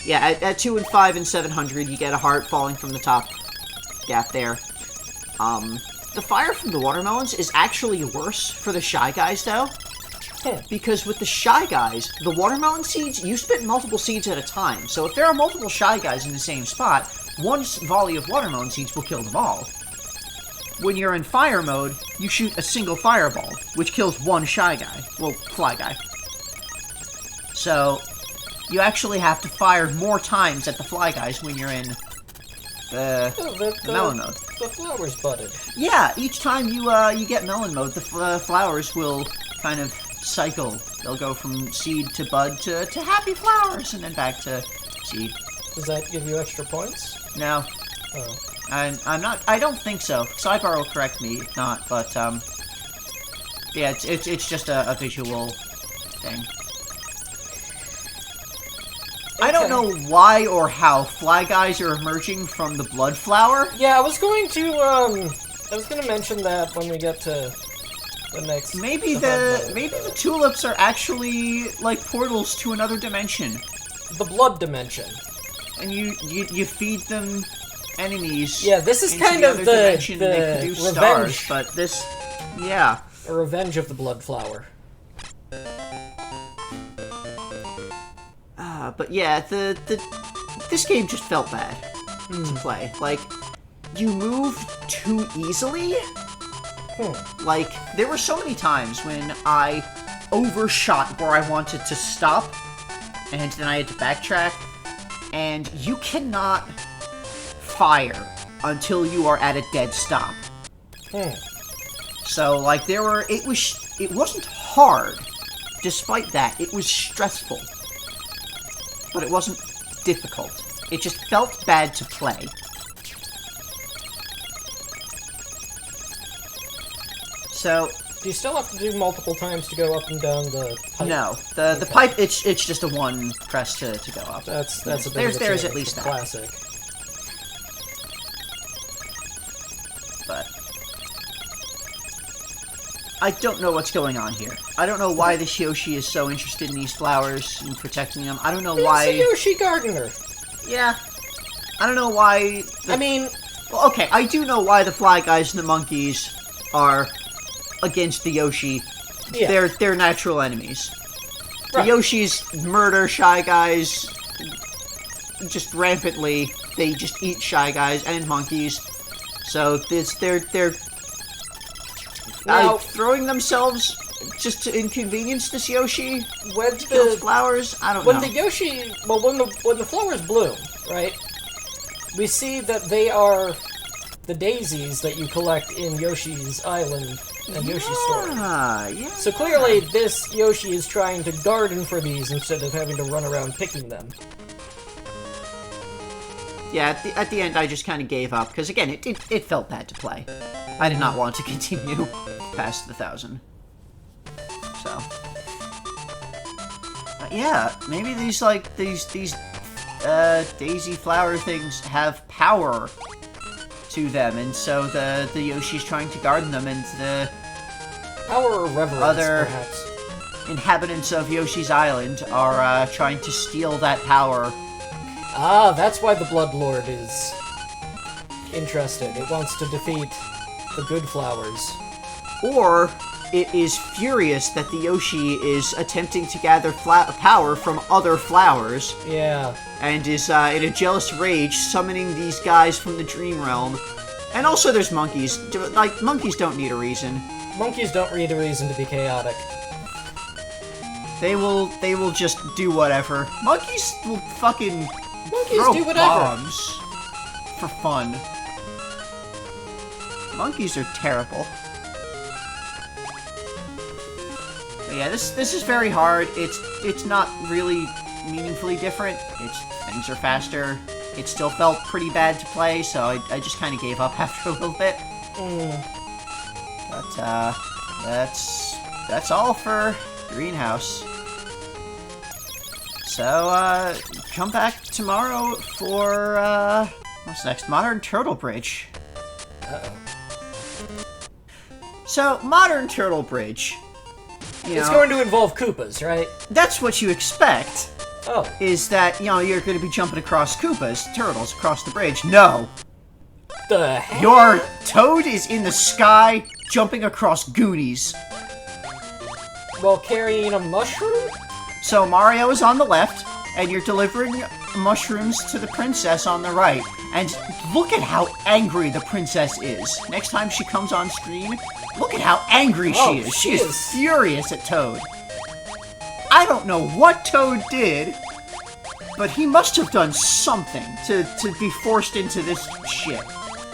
Yeah, at 2 and 5 and 700, you get a heart falling from the top gap there. The fire from the watermelons is actually worse for the Shy Guys, though. Because with the Shy Guys, the watermelon seeds, you spit multiple seeds at a time. So if there are multiple Shy Guys in the same spot, one volley of watermelon seeds will kill them all. When you're in fire mode, you shoot a single fireball, which kills one Shy Guy. Well, Fly Guy. So, you actually have to fire more times at the Fly Guys when you're in melon mode. The flowers budded. Yeah, each time you get melon mode, the flowers will kind of cycle. They'll go from seed to bud to happy flowers, and then back to seed. Does that give you extra points? No. Oh. I'm not. I don't think so. Sidebar will correct me if not, but yeah, it's just a visual thing. Okay. I don't know why or how fly guys are emerging from the blood flower. Yeah, I was going to mention that when we get to the next. Maybe the tulips are actually like portals to another dimension. The blood dimension. And you feed them enemies. Yeah, this is kind of the revenge. Stars, but this, yeah, a revenge of the blood flower. But yeah, this game just felt bad to play. Like, you move too easily. Like, there were so many times when I overshot where I wanted to stop, and then I had to backtrack, and you cannot fire until you are at a dead stop. So, like, it wasn't hard. Despite that, it was stressful. But it wasn't difficult. It just felt bad to play. So, do you still have to do multiple times to go up and down the pipe? No, the pipe. It's just a one press to go up. That's a bit there's at least that. Classic. But I don't know what's going on here. I don't know why this Yoshi is so interested in these flowers and protecting them. I don't know why. He's a Yoshi gardener. Yeah. I don't know why. Well, okay, I do know why the Fly Guys and the monkeys are against the Yoshi. Yeah. They're natural enemies. Right. The Yoshis murder Shy Guys just rampantly. They just eat Shy Guys and monkeys. So they're now, throwing themselves just to inconvenience this Yoshi when to kill flowers. I don't know. When the Yoshi, well, when the flowers bloom, right? We see that they are the daisies that you collect in Yoshi's Island and Yoshi's Story. Yeah. So clearly, this Yoshi is trying to garden for these instead of having to run around picking them. Yeah, at the end, I just kind of gave up, because, again, it felt bad to play. I did not want to continue past the 1,000. So. Yeah, maybe these daisy flower things have power to them, and so the Yoshi's trying to garden them, and the power or reverence, other perhaps. Inhabitants of Yoshi's Island are trying to steal that power. Ah, that's why the Blood Lord is interested. It wants to defeat the good flowers. Or it is furious that the Yoshi is attempting to gather power from other flowers. Yeah. And is in a jealous rage summoning these guys from the Dream Realm. And also there's monkeys. Like, monkeys don't need a reason. Monkeys don't need a reason to be chaotic. They will just do whatever. Monkeys will fucking throw do whatever. bombs for fun. Monkeys are terrible. But yeah, this is very hard. It's not really meaningfully different. Things are faster. It still felt pretty bad to play, so I just kind of gave up after a little bit. But that's all for Greenhouse. So come back tomorrow for what's next? Modern Turtle Bridge. Uh-oh. So, Modern Turtle Bridge. It's going to involve Koopas, right? That's what you expect. Oh. Is that, you're going to be jumping across Koopas, turtles, across the bridge. No. The heck? Your Toad is in the sky, jumping across Goonies. While carrying a mushroom? So, Mario is on the left, and you're delivering mushrooms to the princess on the right. And look at how angry the princess is. Next time she comes on screen, look at how angry she is. She is furious at Toad. I don't know what Toad did, but he must have done something to be forced into this shit.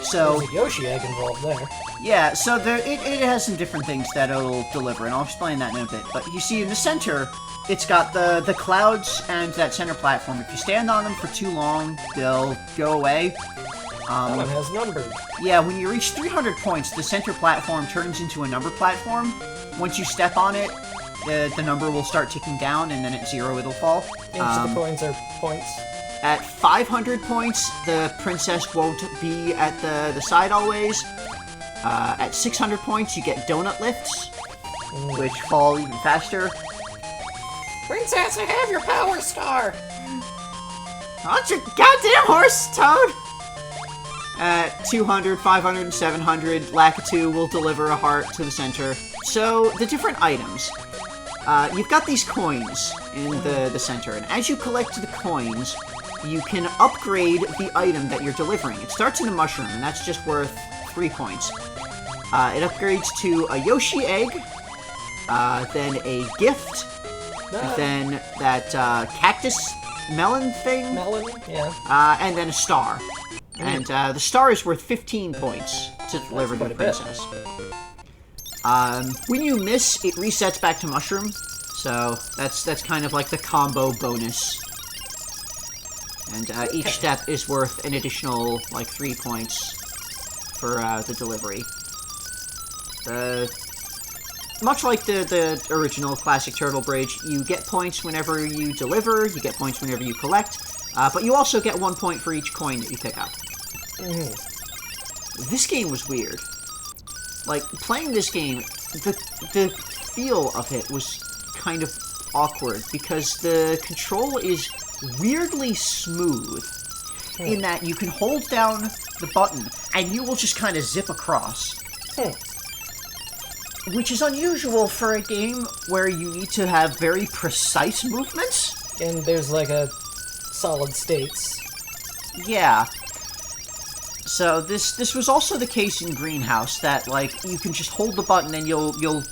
So There's a Yoshi egg involved there. yeah, so it has some different things that it'll deliver, and I'll explain that in a bit. But you see in the center, it's got the clouds and that center platform. If you stand on them for too long, they'll go away. That one has numbered. Yeah, when you reach 300 points, the center platform turns into a number platform. Once you step on it, the number will start ticking down, and then at 0 it'll fall. Each of the coins are points. At 500 points, the princess won't be at the side always. At 600 points, you get donut lifts, which fall even faster. Princess, I have your power star! What's your goddamn horse, Toad? At 200, 500, and 700, Lakitu will deliver a heart to the center. So, the different items. You've got these coins in the center, and as you collect the coins, you can upgrade the item that you're delivering. It starts in a mushroom, and that's just worth 3 points. It upgrades to a Yoshi egg, then a gift, then that cactus melon thing, yeah. and then a star. And the star is worth 15 points to deliver to the princess. When you miss, it resets back to mushroom, so that's kind of like the combo bonus. And each step is worth an additional, like, 3 points for the delivery. Much like the original classic Turtle Bridge, you get points whenever you deliver, you get points whenever you collect, but you also get 1 point for each coin that you pick up. This game was weird. Like, playing this game, the feel of it was kind of awkward, because the control is weirdly smooth, in that you can hold down the button, and you will just kind of zip across. Which is unusual for a game where you need to have very precise movements. And there's like a solid states. Yeah. So this was also the case in Greenhouse, that like you can just hold the button and you'll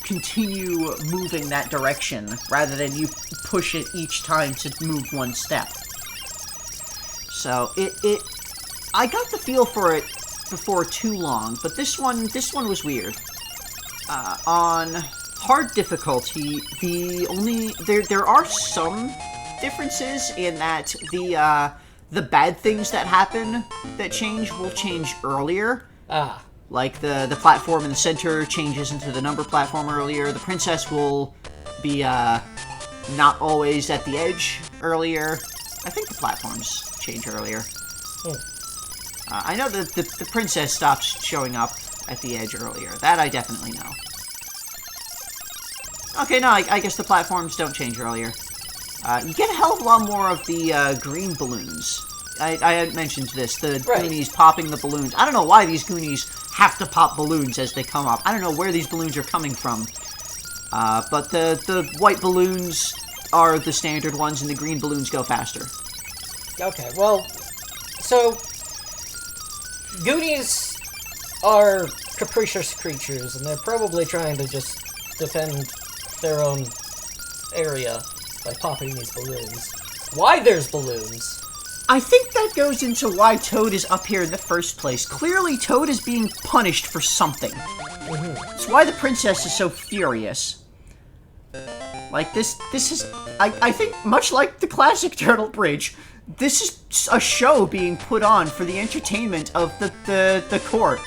continue moving that direction rather than you push it each time to move one step. So I got the feel for it before too long, but this one was weird. On hard difficulty, there are some differences in that the bad things that happen that change will change earlier. Like the platform in the center changes into the number platform earlier. The princess will be not always at the edge earlier. I think the platforms change earlier. I know that the princess stops showing up at the edge earlier. That I definitely know. Okay, no, I guess the platforms don't change earlier. You get a hell of a lot more of the green balloons. I had mentioned this, the Goonies popping the balloons. I don't know why these Goonies have to pop balloons as they come up. I don't know where these balloons are coming from. But the white balloons are the standard ones, and the green balloons go faster. Okay, well, so Goonies are capricious creatures, and they're probably trying to just defend their own area by popping these balloons. Why there's balloons? I think that goes into why Toad is up here in the first place. Clearly, Toad is being punished for something. It's why the princess is so furious. Like, this is... I think, much like the classic Turtle Bridge, this is a show being put on for the entertainment of the court.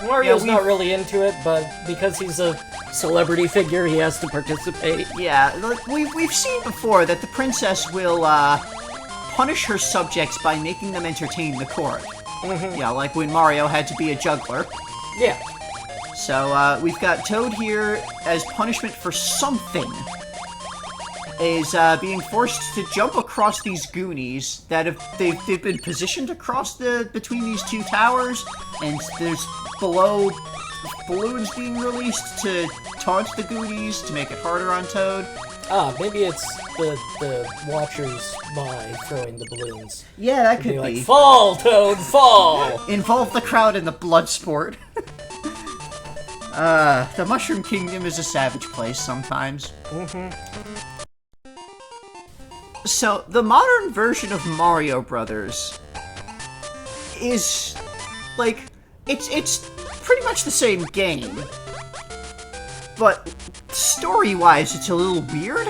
Mario's not really into it, but because he's a celebrity figure, he has to participate. Yeah, look, we've seen before that the princess will punish her subjects by making them entertain the court. Yeah, like when Mario had to be a juggler. Yeah. So we've got Toad here as punishment for something. Is being forced to jump across these Goonies that they've been positioned across between these two towers, and there's below balloons being released to taunt the Goonies to make it harder on Toad. Maybe it's the watchers by throwing the balloons. Yeah, that could be. Like, fall, Toad, fall! Involve the crowd in the blood sport. The Mushroom Kingdom is a savage place sometimes. So, the modern version of Mario Brothers is, like, it's pretty much the same game. But, story-wise, it's a little weird.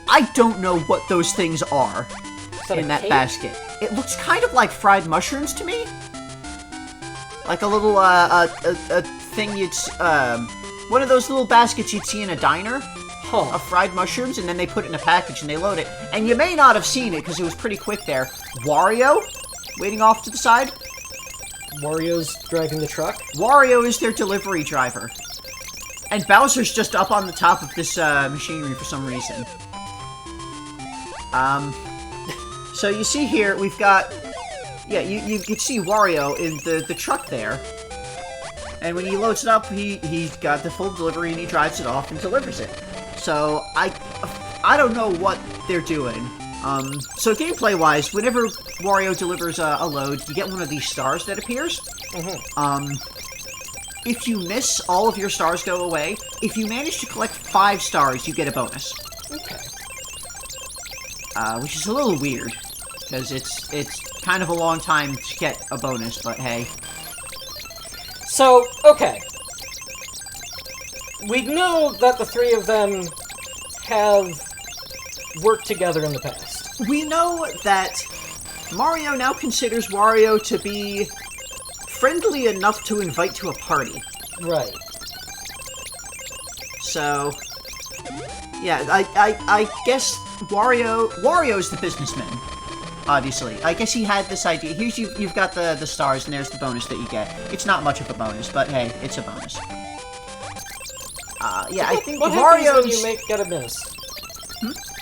I don't know what those things are in that basket. It looks kind of like fried mushrooms to me. Like a little, a thing you'd, one of those little baskets you'd see in a diner. Of fried mushrooms, and then they put it in a package and they load it. And you may not have seen it because it was pretty quick there. Wario, waiting off to the side. Wario's driving the truck? Wario is their delivery driver. And Bowser's just up on the top of this machinery for some reason. So you see here, we've got... Yeah, you can see Wario in the truck there. And when he loads it up, he's got the full delivery and he drives it off and delivers it. So, I don't know what they're doing. So gameplay-wise, whenever Wario delivers a load, you get one of these stars that appears. If you miss, all of your stars go away. If you manage to collect 5 stars, you get a bonus. Okay. Which is a little weird, because it's kind of a long time to get a bonus, but hey. So, okay. We know that the three of them have worked together in the past. We know that Mario now considers Wario to be friendly enough to invite to a party. Right. So, yeah, I guess Wario's the businessman, obviously. I guess he had this idea. Here's you've got the stars, and there's the bonus that you get. It's not much of a bonus, but hey, it's a bonus. Yeah, I think what Wario's... happens when you get a miss?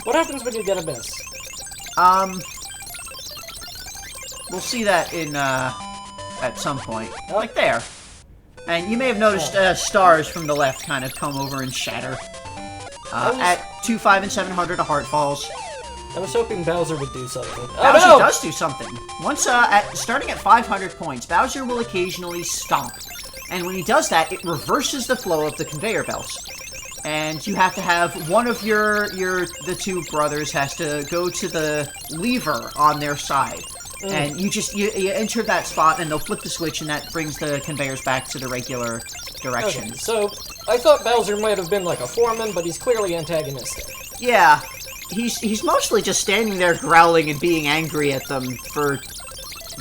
What happens when you get a miss? We'll see that in, at some point. Like there. And you may have noticed, stars from the left kind of come over and shatter. At 2, 5, and 700, a heart falls. I was hoping Bowser would do something. Bowser does do something. Once, starting at 500 points, Bowser will occasionally stomp. And when he does that, it reverses the flow of the conveyor belts. And you have to have one of the two brothers has to go to the lever on their side. And you enter that spot and they'll flip the switch and that brings the conveyors back to the regular direction. Okay, so I thought Bowser might have been like a foreman, but he's clearly antagonistic. Yeah. He's mostly just standing there growling and being angry at them for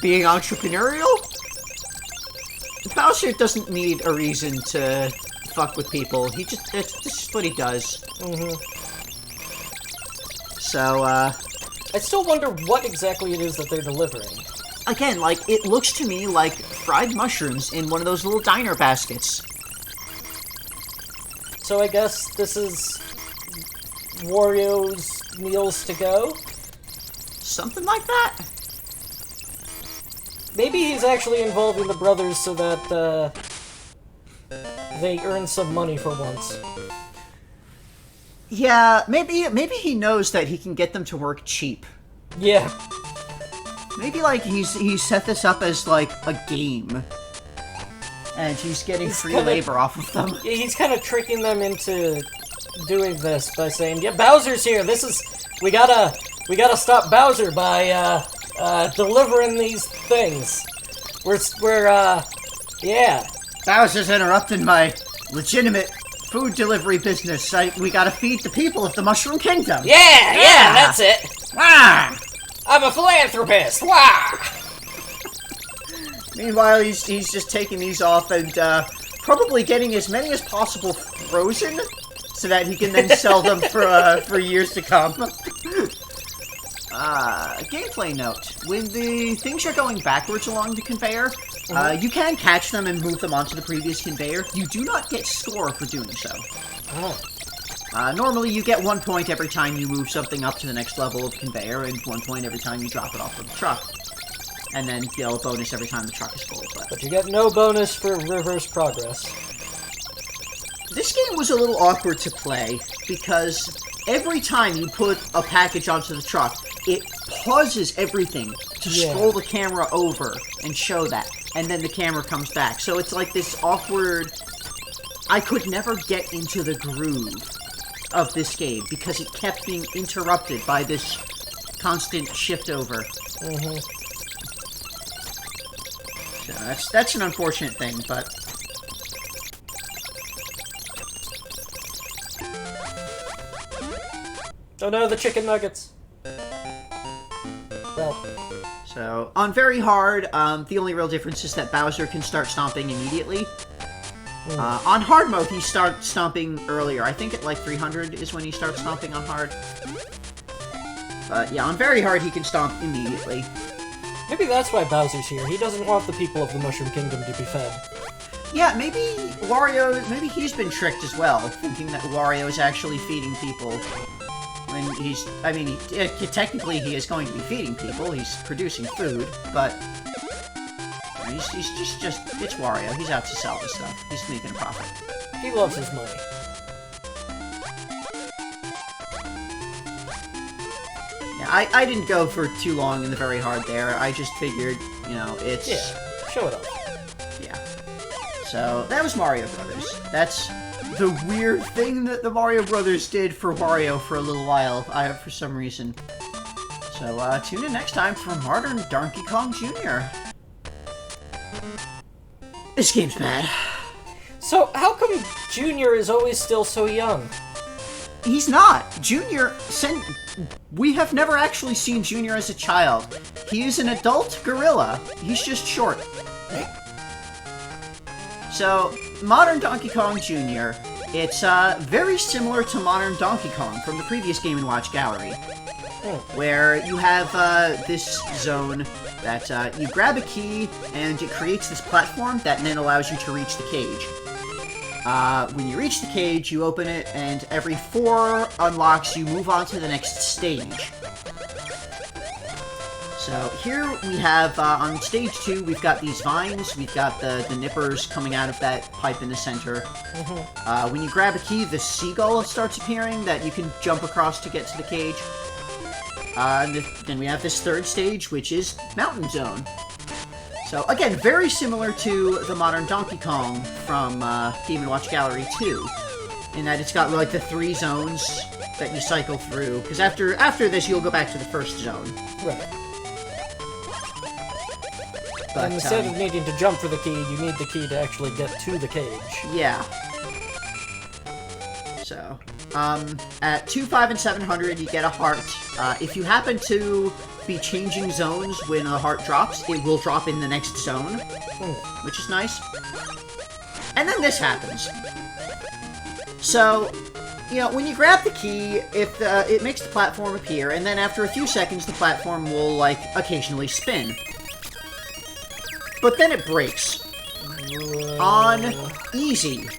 being entrepreneurial. Bowser doesn't need a reason to fuck with people. This is what he does. So, I still wonder what exactly it is that they're delivering. Again, like, it looks to me like fried mushrooms in one of those little diner baskets. So I guess this is Wario's meals to go? Something like that? Maybe he's actually involving the brothers so that, they earn some money for once. Yeah, maybe he knows that he can get them to work cheap. Yeah. Maybe, like, he's set this up as, like, a game. And he's getting free labor off of them. Yeah, he's kind of tricking them into doing this by saying, yeah, Bowser's here, we gotta stop Bowser by, delivering these things. Yeah. Bowser's interrupting my legitimate food delivery business. We gotta feed the people of the Mushroom Kingdom. Yeah, that's it. Ah! I'm a philanthropist. Wah! Meanwhile, he's just taking these off and probably getting as many as possible frozen so that he can then sell them for years to come. Gameplay note. When the things are going backwards along the conveyor, you can catch them and move them onto the previous conveyor. You do not get score for doing so. Normally you get 1 point every time you move something up to the next level of conveyor, and 1 point every time you drop it off of the truck. And then, you know, a bonus every time the truck is full. But you get no bonus for reverse progress. This game was a little awkward to play, because every time you put a package onto the truck, it pauses everything to scroll the camera over and show that, and then the camera comes back. So it's like this awkward... I could never get into the groove of this game because it kept being interrupted by this constant shift over. Mm-hmm. So that's an unfortunate thing, but... Oh no, the chicken nuggets. Well... So, on very hard, the only real difference is that Bowser can start stomping immediately. On hard mode, he starts stomping earlier. I think at like 300 is when he starts stomping on hard. But yeah, on very hard, he can stomp immediately. Maybe that's why Bowser's here. He doesn't want the people of the Mushroom Kingdom to be fed. Yeah, maybe maybe he's been tricked as well, thinking that Wario is actually feeding people. When he's, technically he is going to be feeding people, he's producing food, but he's just, it's Wario, he's out to sell this stuff, he's making a profit. He loves his money. Yeah, I didn't go for too long in the very hard there, I just figured, it's... Yeah, show it off. Yeah. So, that was Mario Brothers. That's the weird thing that the Mario Brothers did for Wario for a little while, for some reason. So, tune in next time for Modern Donkey Kong Jr. This game's bad. So, how come Junior is always still so young? He's not. We have never actually seen Junior as a child. He is an adult gorilla. He's just short. So, Modern Donkey Kong Jr., it's very similar to Modern Donkey Kong from the previous Game & Watch gallery, where you have this zone that you grab a key and it creates this platform that then allows you to reach the cage. When you reach the cage, you open it, and every 4 unlocks, you move on to the next stage. So here we have, on stage 2, we've got these vines, we've got the nippers coming out of that pipe in the center. When you grab a key, the seagull starts appearing that you can jump across to get to the cage. Then we have this 3rd stage, which is Mountain Zone. So again, very similar to the Modern Donkey Kong from Game & Watch Gallery 2, in that it's got like the 3 zones that you cycle through, because after this you'll go back to the 1st zone. Right. But, and instead of needing to jump for the key, you need the key to actually get to the cage. Yeah. So, at 2, 5, and 700, you get a heart. If you happen to be changing zones when a heart drops, it will drop in the next zone, which is nice. And then this happens. So, when you grab the key, it makes the platform appear, and then after a few seconds, the platform will, occasionally spin. But then it breaks. On easy.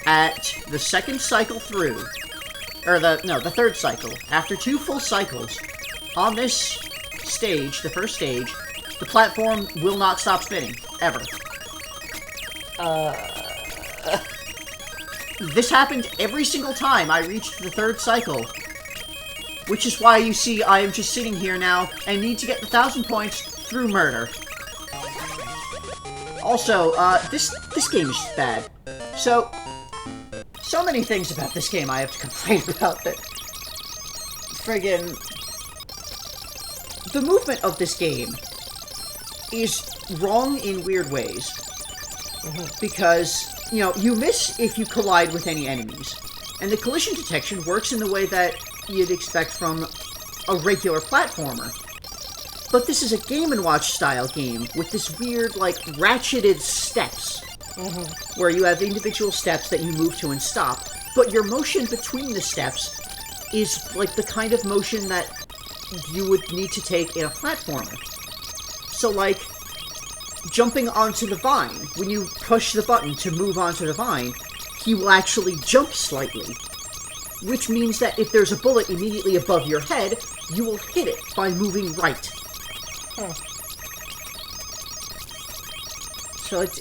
At the 2nd cycle through. Or the 3rd cycle. After 2 full cycles, on this stage, the 1st stage, the platform will not stop spinning. Ever. This happened every single time I reached the 3rd cycle. Which is why you see I am just sitting here now and need to get the 1,000 points through murder. Also, this game is just bad. So many things about this game I have to complain about that. Friggin'... The movement of this game is wrong in weird ways. Because, you miss if you collide with any enemies. And the collision detection works in the way that you'd expect from a regular platformer. But this is a Game & Watch style game with this weird, ratcheted steps. Where you have individual steps that you move to and stop, but your motion between the steps is, the kind of motion that you would need to take in a platformer. So, jumping onto the vine, when you push the button to move onto the vine, he will actually jump slightly. Which means that if there's a bullet immediately above your head, you will hit it by moving right. So it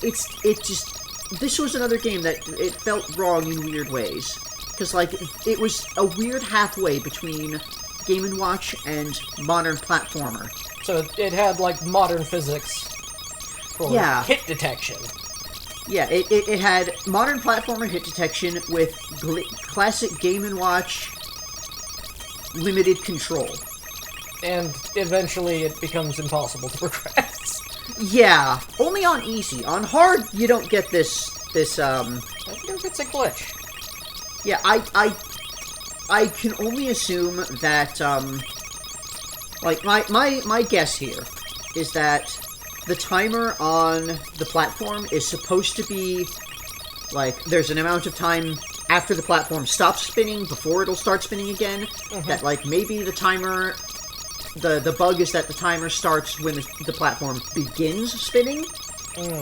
just, this was another game that it felt wrong in weird ways. Because, it was a weird halfway between Game & Watch and modern platformer. So it had, modern physics for hit detection. Yeah, it had modern platformer hit detection with classic Game & Watch limited control. And eventually it becomes impossible to progress. Yeah, only on easy. On hard, you don't get this. I think it's a glitch. Yeah, I can only assume that, like, my guess here is that the timer on the platform is supposed to be, like, there's an amount of time after the platform stops spinning before it'll start spinning again. That, like, maybe the timer, the bug is that the timer starts when the platform begins spinning,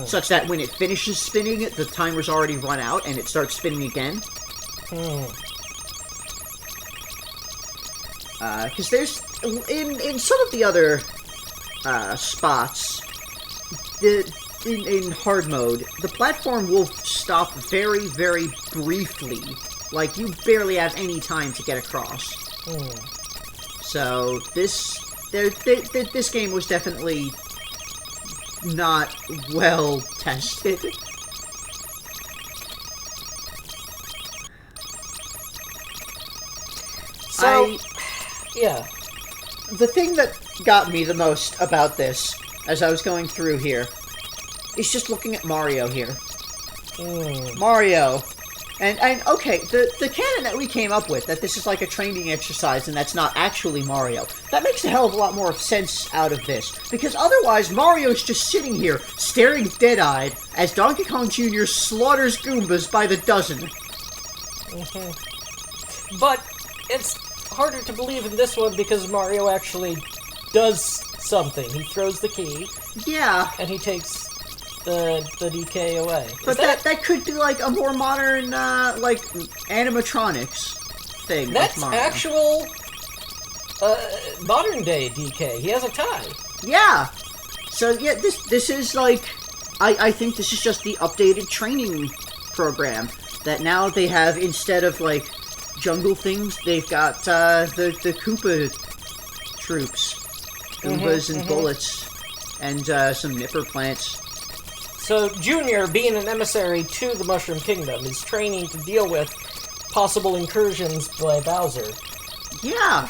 such that when it finishes spinning, the timer's already run out and it starts spinning again. Because there's, in some of the other spots, in hard mode, the platform will stop very, very briefly. Like, you barely have any time to get across. So, this game was definitely not well tested. So, yeah. The thing that got me the most about this, as I was going through here, is just looking at Mario here. Mario. And okay, the canon that we came up with, that this is like a training exercise and that's not actually Mario, that makes a hell of a lot more sense out of this. Because otherwise, Mario's just sitting here, staring dead-eyed, as Donkey Kong Jr. slaughters Goombas by the dozen. But it's harder to believe in this one because Mario actually does something. He throws the key. Yeah. And he takes the DK away. But that could be like a more modern, like, animatronics thing. That's like actual, modern day DK. He has a tie. Yeah. So, yeah, this is like, I think this is just the updated training program. That now they have, instead of, like, jungle things, they've got, the Koopa troops. Goombas and bullets. And, some nipper plants. So, Junior, being an emissary to the Mushroom Kingdom, is training to deal with possible incursions by Bowser. Yeah.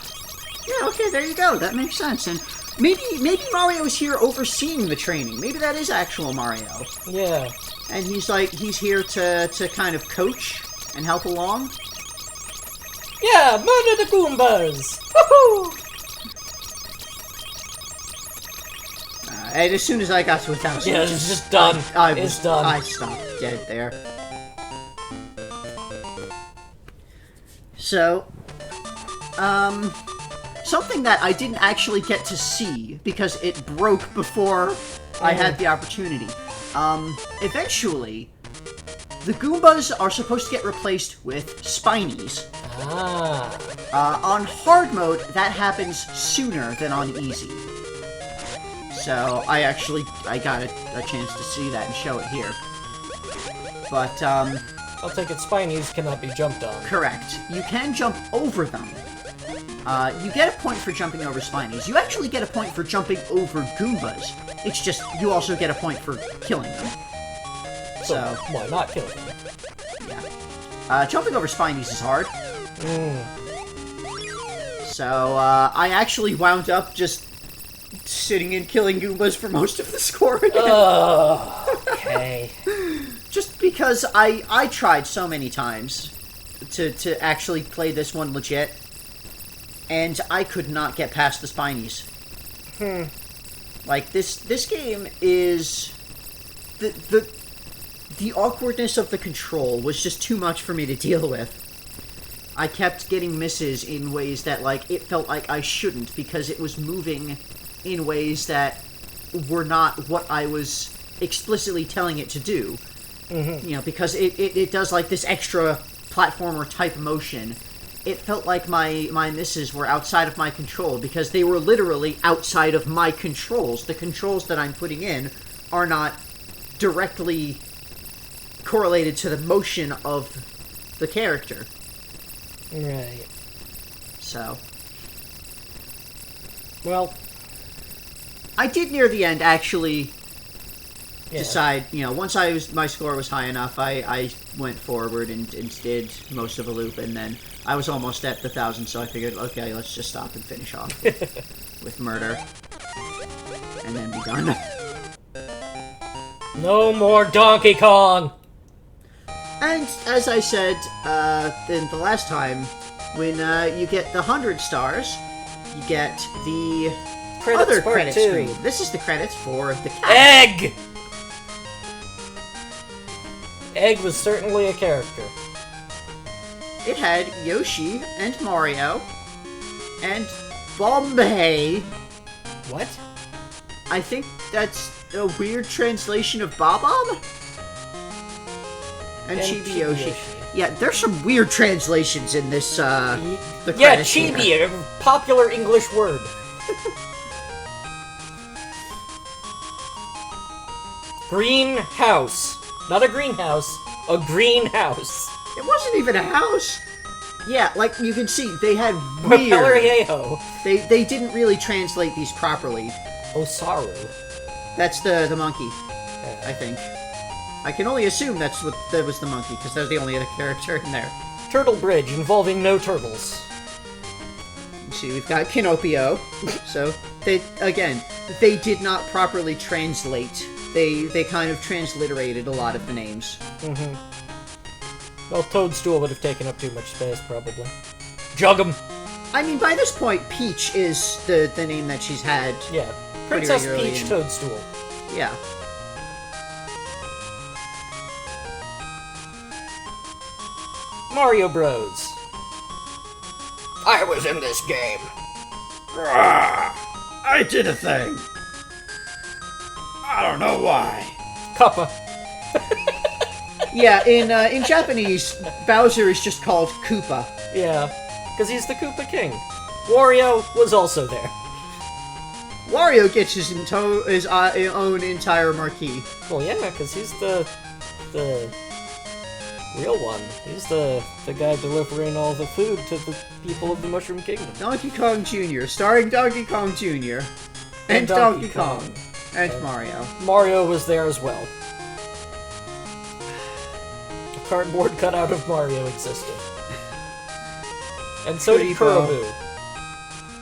Yeah, okay, there you go. That makes sense. And maybe Mario's here overseeing the training. Maybe that is actual Mario. Yeah. And he's here to kind of coach and help along. Yeah, murder the Goombas! Woohoo! And as soon as I got to 1,000... Yeah, it's just done. It's done. I stopped dead there. So, something that I didn't actually get to see, because it broke before I had the opportunity. Eventually, the Goombas are supposed to get replaced with Spinies. On hard mode, that happens sooner than on easy. So, I got a chance to see that and show it here. But, I'll take it Spinies cannot be jumped on. Correct. You can jump over them. You get a point for jumping over Spinies. You actually get a point for jumping over Goombas. It's just, you also get a point for killing them. So why not kill them? Yeah. Jumping over Spinies is hard. So, I actually wound up just sitting and killing Goombas for most of the score again. Okay. Just because I tried so many times to actually play this one legit, and I could not get past the Spinies. Like, this game is... The awkwardness of the control was just too much for me to deal with. I kept getting misses in ways that, like, it felt like I shouldn't, because it was moving in ways that were not what I was explicitly telling it to do. You know, because it does, like, this extra platformer-type motion. It felt like my misses were outside of my control, because they were literally outside of my controls. The controls that I'm putting in are not directly correlated to the motion of the character. Right. So. Well, I did near the end actually decide, once my score was high enough, I went forward and did most of a loop, and then I was almost at the 1,000, so I figured, okay, let's just stop and finish off with murder, and then be done. No more Donkey Kong! And as I said in the last time, when you get the 100 stars, you get the other credit screen. This is the credits for the cat. Egg! Egg was certainly a character. It had Yoshi and Mario and Bombay. What? I think that's a weird translation of Bob-Omb? And Chibi Yoshi. Yeah, there's some weird translations in this, the credits Chibi, here. a popular English word. Greenhouse. Not a greenhouse, a greenhouse. It wasn't even a house. Yeah, like you can see, they had Propeller weird... Yeho. They didn't really translate these properly. Osaru. That's the monkey, I think. I can only assume that was the monkey, because that was the only other character in there. Turtle Bridge involving no turtles. See, we've got Kinopio. So, they did not properly translate. They kind of transliterated a lot of the names. Mm-hmm. Well, Toadstool would have taken up too much space, probably. Jug'em! I mean, by this point, Peach is the name that she's had. Yeah. Princess Peach Toadstool. Yeah. Mario Bros. I was in this game. I did a thing. I don't know why. Kappa. Yeah, in Japanese, Bowser is just called Koopa. Yeah, because he's the Koopa King. Wario was also there. Wario gets his own entire marquee. Well, yeah, because he's the real one. He's the guy delivering all the food to the people of the Mushroom Kingdom. Donkey Kong Jr., starring Donkey Kong Jr. and Donkey Kong. And Mario. Mario was there as well. A cardboard cutout of Mario existed. And so did Kurobu.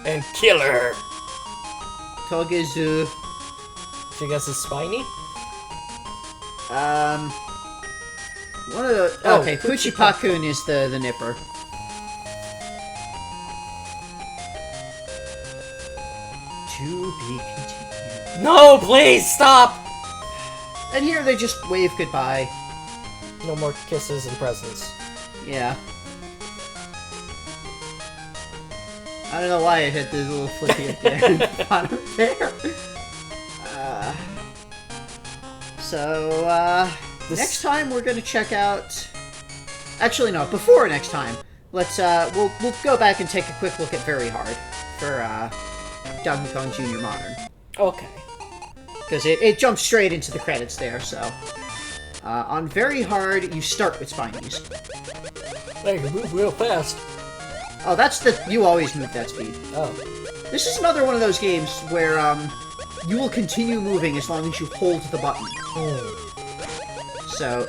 And Killer. Togezu. She guesses Spiny? One of the... Okay, Puchipakun is the nipper. To be continued. No, please, stop! And here they just wave goodbye. No more kisses and presents. Yeah. I don't know why it had the little flippy up there in the bottom there. Next time we're gonna check out... Actually, no, before next time, let's, we'll go back and take a quick look at Very Hard for, Donkey Kong Jr. Modern. Okay. Because it jumps straight into the credits there, so... on Very Hard, you start with Spinies. They can move real fast. Oh, that's you always move that speed. Oh. This is another one of those games where, you will continue moving as long as you hold the button. So,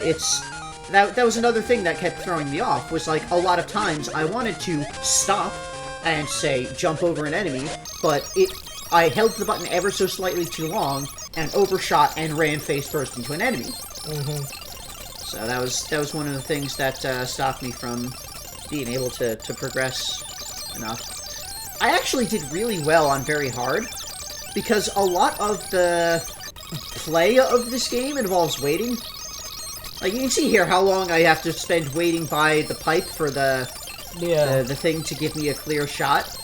that was another thing that kept throwing me off, was like, a lot of times I wanted to stop and say, jump over an enemy, but I held the button ever so slightly too long, and overshot and ran face first into an enemy. So that was one of the things that stopped me from being able to progress enough. I actually did really well on Very Hard, because a lot of the play of this game involves waiting. Like, you can see here how long I have to spend waiting by the pipe for the thing to give me a clear shot.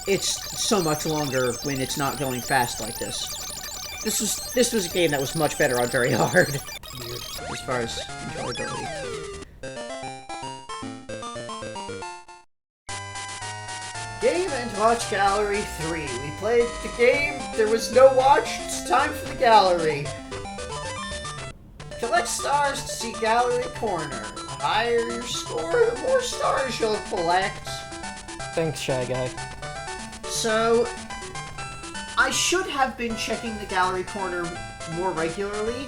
It's so much longer when it's not going fast like this. This was a game that was much better on Very Hard. Weird. As far as enjoyability. Game and Watch Gallery 3. We played the game, there was no watch, it's time for the gallery. Collect stars to see Gallery Corner. The higher your score, the more stars you'll collect. Thanks, Shy Guy. So, I should have been checking the Gallery Corner more regularly,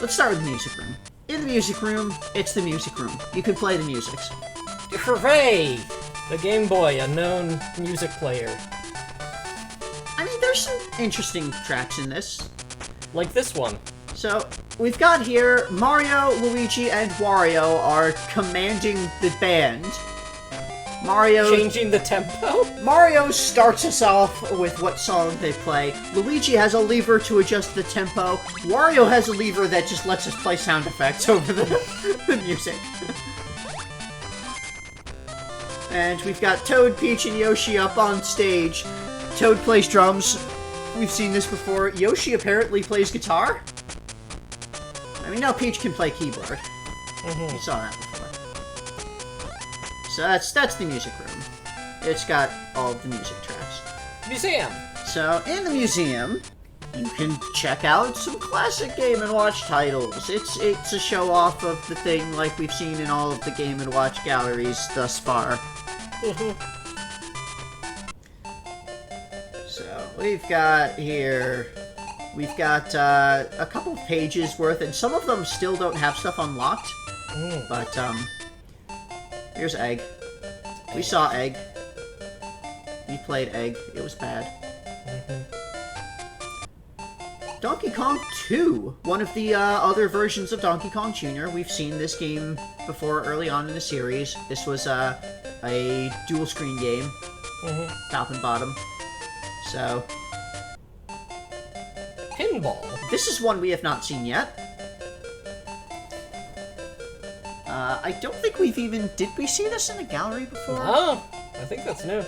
let's start with the music room. In the music room, it's the music room. You can play the musics. Hooray! The Game Boy, a known music player. I mean, there's some interesting tracks in this. Like this one. So, we've got here Mario, Luigi, and Wario are commanding the band. Changing the tempo? Mario starts us off with what song they play. Luigi has a lever to adjust the tempo. Wario has a lever that just lets us play sound effects over the music. And we've got Toad, Peach, and Yoshi up on stage. Toad plays drums. We've seen this before. Yoshi apparently plays guitar. I mean, now Peach can play keyboard. We saw that before. So that's the music room. It's got all of the music tracks. Museum. So in the museum, you can check out some classic Game & Watch titles. It's a show off of the thing like we've seen in all of the Game & Watch galleries thus far. So we've got a couple of pages worth, and some of them still don't have stuff unlocked. But here's Egg. We saw Egg. We played Egg. It was bad. Donkey Kong 2, one of the other versions of Donkey Kong Jr. We've seen this game before early on in the series. This was a dual screen game, top and bottom. So, Pinball. this is one we have not seen yet. I don't think we've even... Did we see this in a gallery before? Oh, I think that's new.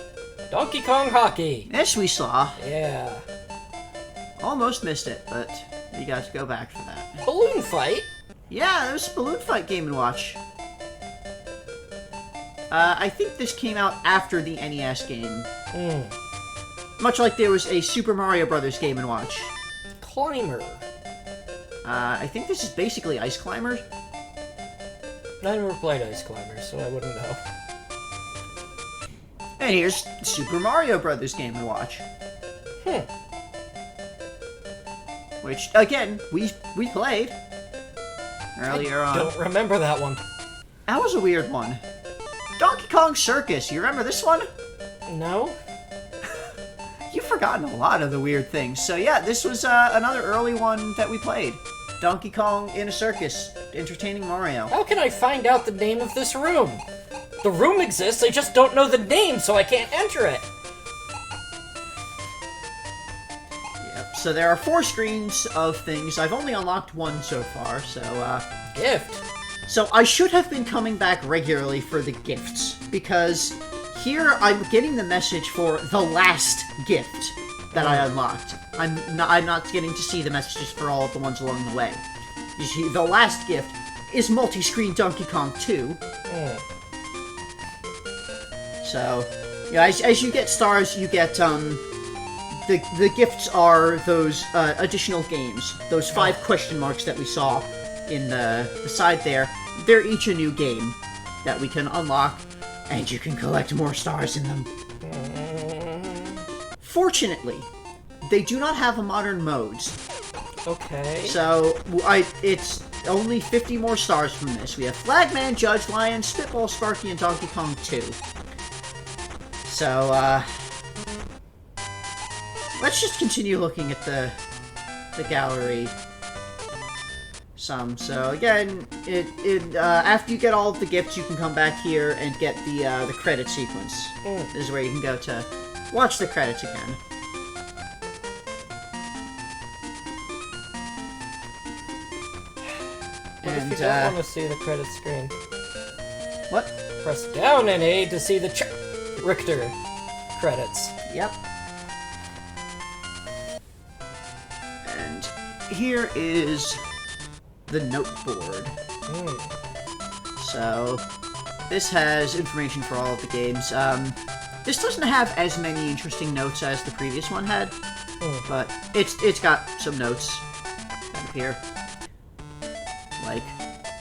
Donkey Kong Hockey. Yes, we saw. Yeah. Almost missed it, but we got to go back for that. Balloon Fight. Yeah, there was a Balloon Fight Game & Watch. I think this came out after the NES game. Much like there was a Super Mario Brothers Game & Watch. Climber. I think this is basically Ice Climber. I never played Ice Climber, so I wouldn't know. And here's Super Mario Brothers Game & Watch. Which, again, we played earlier on. Don't remember that one. That was a weird one. Donkey Kong Circus, you remember this one? No? You've forgotten a lot of the weird things. So yeah, this was another early one that we played. Donkey Kong in a circus, entertaining Mario. How can I find out the name of this room? The room exists, I just don't know the name, so I can't enter it. Yep, so there are 4 screens of things. I've only unlocked 1 so far, so Gift. So I should have been coming back regularly for the gifts, because here I'm getting the message for the last gift that I unlocked. I'm not getting to see the messages for all of the ones along the way. You see, the last gift is multi-screen Donkey Kong 2. So, yeah, as you get stars, you get, the gifts are those, additional games. Those 5 question marks that we saw in the side there. They're each a new game that we can unlock, and you can collect more stars in them. Fortunately, they do not have a modern modes. Okay. So, it's only 50 more stars from this. We have Flagman, Judge, Lion, Spitball, Sparky, and Donkey Kong 2. So, let's just continue looking at the gallery some. So, again, after you get all of the gifts, you can come back here and get the credit sequence. This is where you can go to watch the credits again. What if you don't want to see the credit screen? What? Press down and A to see the Richter credits. Yep. And here is the note board. So, this has information for all of the games. This doesn't have as many interesting notes as the previous one had, but it's got some notes that appear. Like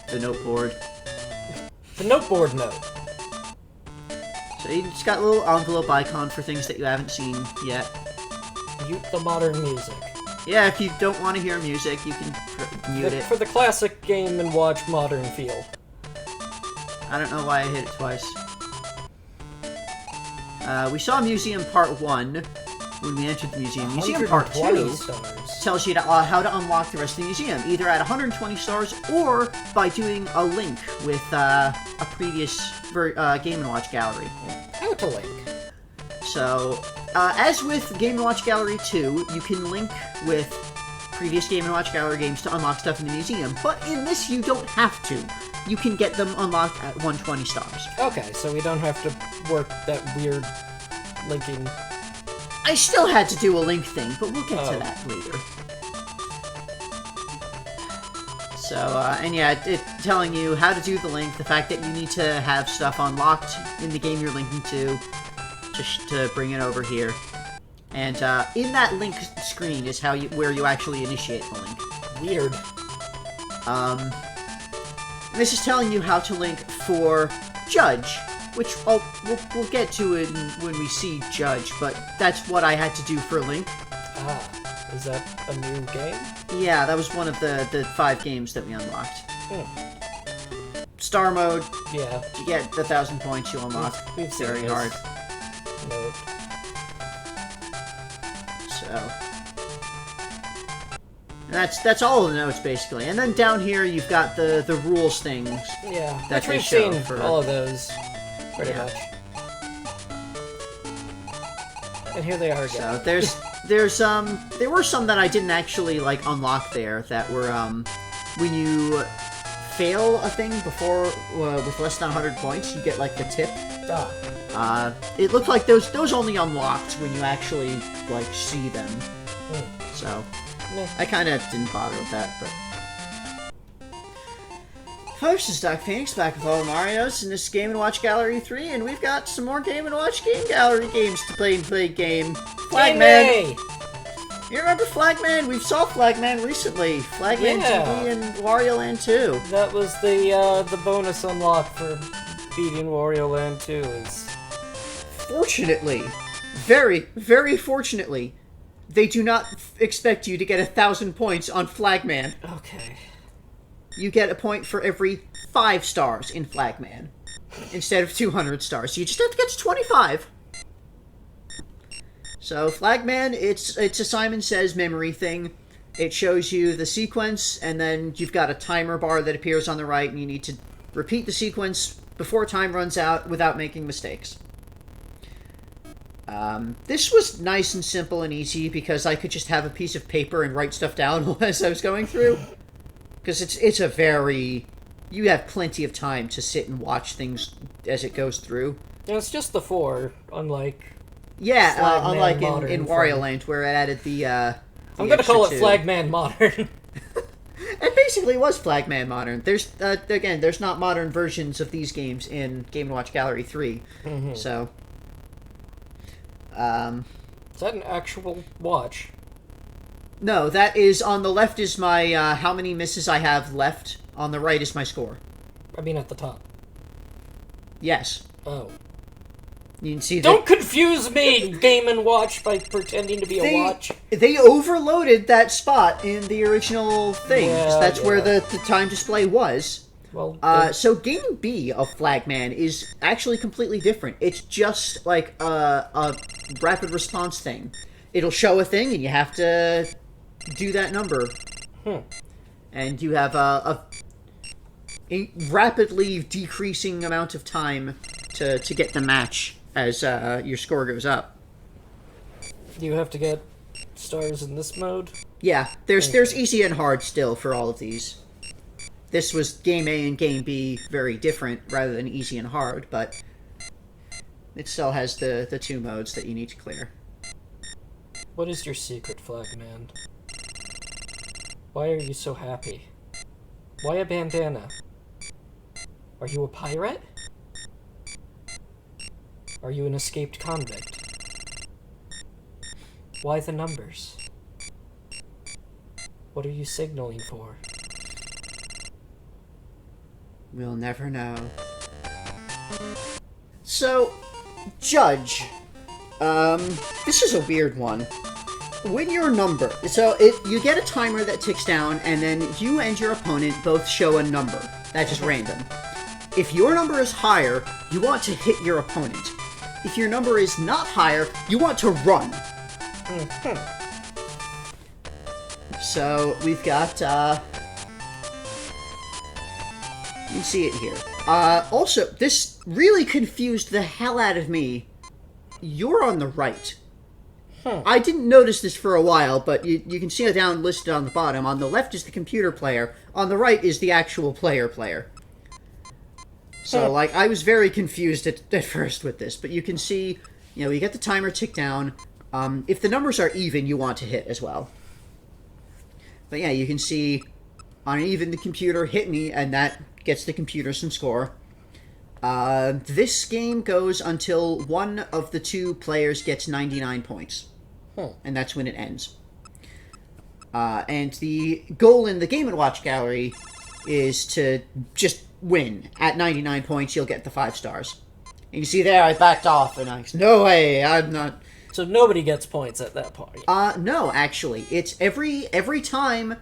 the note board. The note board note. So it's got a little envelope icon for things that you haven't seen yet. Mute the modern music. Yeah, if you don't want to hear music, you can mute it. For the classic Game & Watch modern feel. I don't know why I hit it twice. We saw Museum Part 1 when we entered the museum. Museum Part 2 stars. tells you how to unlock the rest of the museum, either at 120 stars or by doing a link with a previous Game & Watch gallery. How to link? So, as with Game & Watch Gallery 2, you can link with previous Game & Watch Gallery games to unlock stuff in the museum, but in this you don't have to. You can get them unlocked at 120 stars. Okay, so we don't have to work that weird linking. I still had to do a link thing, but we'll get to that later. So, and yeah, it's telling you how to do the link, the fact that you need to have stuff unlocked in the game you're linking to, just to bring it over here. And in that link screen is where you actually initiate the link. Weird. This is telling you how to link for Judge, which we'll get to it when we see Judge, but that's what I had to do for Link. Ah, is that a new game? Yeah, that was one of the 5 games that we unlocked. Star mode. Yeah. You get the 1,000 points you unlock. We've seen very this. hard. Note. So that's all of the notes basically, and then down here you've got the rules things. Yeah, that which they we've show seen for all of those pretty Yeah. much. And here they are again. So there were some that I didn't actually like unlock there that were when you fail a thing before with less than 100 points, you get like the tip. It looked like those only unlocked when you actually like see them. So I kind of didn't bother with that, but. Folks, this is Doc Phoenix back with all the Marios in this Game & Watch Gallery 3, and we've got some more Game & Watch Game Gallery games to play game. Flagman! You remember Flagman? We saw Flagman recently. Flagman Yeah. TV and Wario Land 2. That was the bonus unlock for beating Wario Land 2 is... Fortunately, very, very fortunately, they do not expect you to get 1,000 points on Flagman. Okay. You get a point for every 5 stars in Flagman, instead of 200 stars. So you just have to get to 25. So Flagman, it's a Simon Says memory thing. It shows you the sequence, and then you've got a timer bar that appears on the right, and you need to repeat the sequence before time runs out without making mistakes. This was nice and simple and easy because I could just have a piece of paper and write stuff down as I was going through. Because it's a very... You have plenty of time to sit and watch things as it goes through. Yeah, it's just the 4, unlike... Yeah, Flagman unlike Modern in Wario Land, where it added the I'm gonna call it 2. Flagman Modern. It basically was Flagman Modern. There's, again, there's not modern versions of these games in Game & Watch Gallery 3. Mm-hmm. So... Is that an actual watch? No, that is... On the left is my, how many misses I have left. On the right is my score. I mean at the top. Yes. Oh. You can see Don't confuse me, Game & Watch, by pretending to be a watch. They overloaded that spot in the original thing. Yeah, That's where yeah. the time display was. Well, So Game B of Flagman is actually completely different. It's just like a rapid response thing. It'll show a thing, and you have to do that number. And you have a rapidly decreasing amount of time to get the match as your score goes up. you have to get stars in this mode? Yeah, there's easy and hard still for all of these. This was Game A and Game B very different rather than easy and hard, but it still has the 2 modes that you need to clear. What is your secret, Flagman? Why are you so happy? Why a bandana? Are you a pirate? Are you an escaped convict? Why the numbers? What are you signaling for? We'll never know. So, Judge. This is a weird one. when your number, you get a timer that ticks down, and then you and your opponent both show a number. That's just random. If your number is higher, you want to hit your opponent. If your number is not higher, you want to run. So we've got, you can see it here. Also, this really confused the hell out of me. You're on the right. I didn't notice this for a while, but you can see it down listed on the bottom. On the left is the computer player. On the right is the actual player. So, like, I was very confused at first with this, but you can see, you get the timer tick down. If the numbers are even, you want to hit as well. But yeah, you can see on an even, the computer hit me, and that gets the computer some score. This game goes until one of the two players gets 99 points. And that's when it ends. And the goal in the Game & Watch gallery is to just win. At 99 points, you'll get the 5 stars. And you see there, I backed off, and I said, no way, I'm not... So nobody gets points at that point. No, actually. It's every time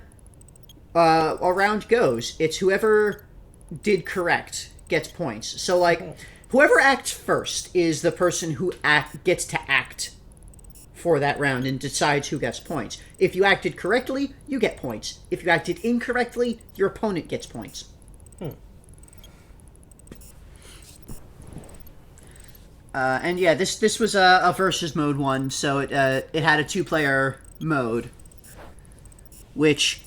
a round goes, it's whoever did correct gets points. So, like, whoever acts first is the person who gets to act for that round and decides who gets points. If you acted correctly, you get points. If you acted incorrectly, your opponent gets points. And yeah, this was a versus mode one, so it had a 2-player mode, which...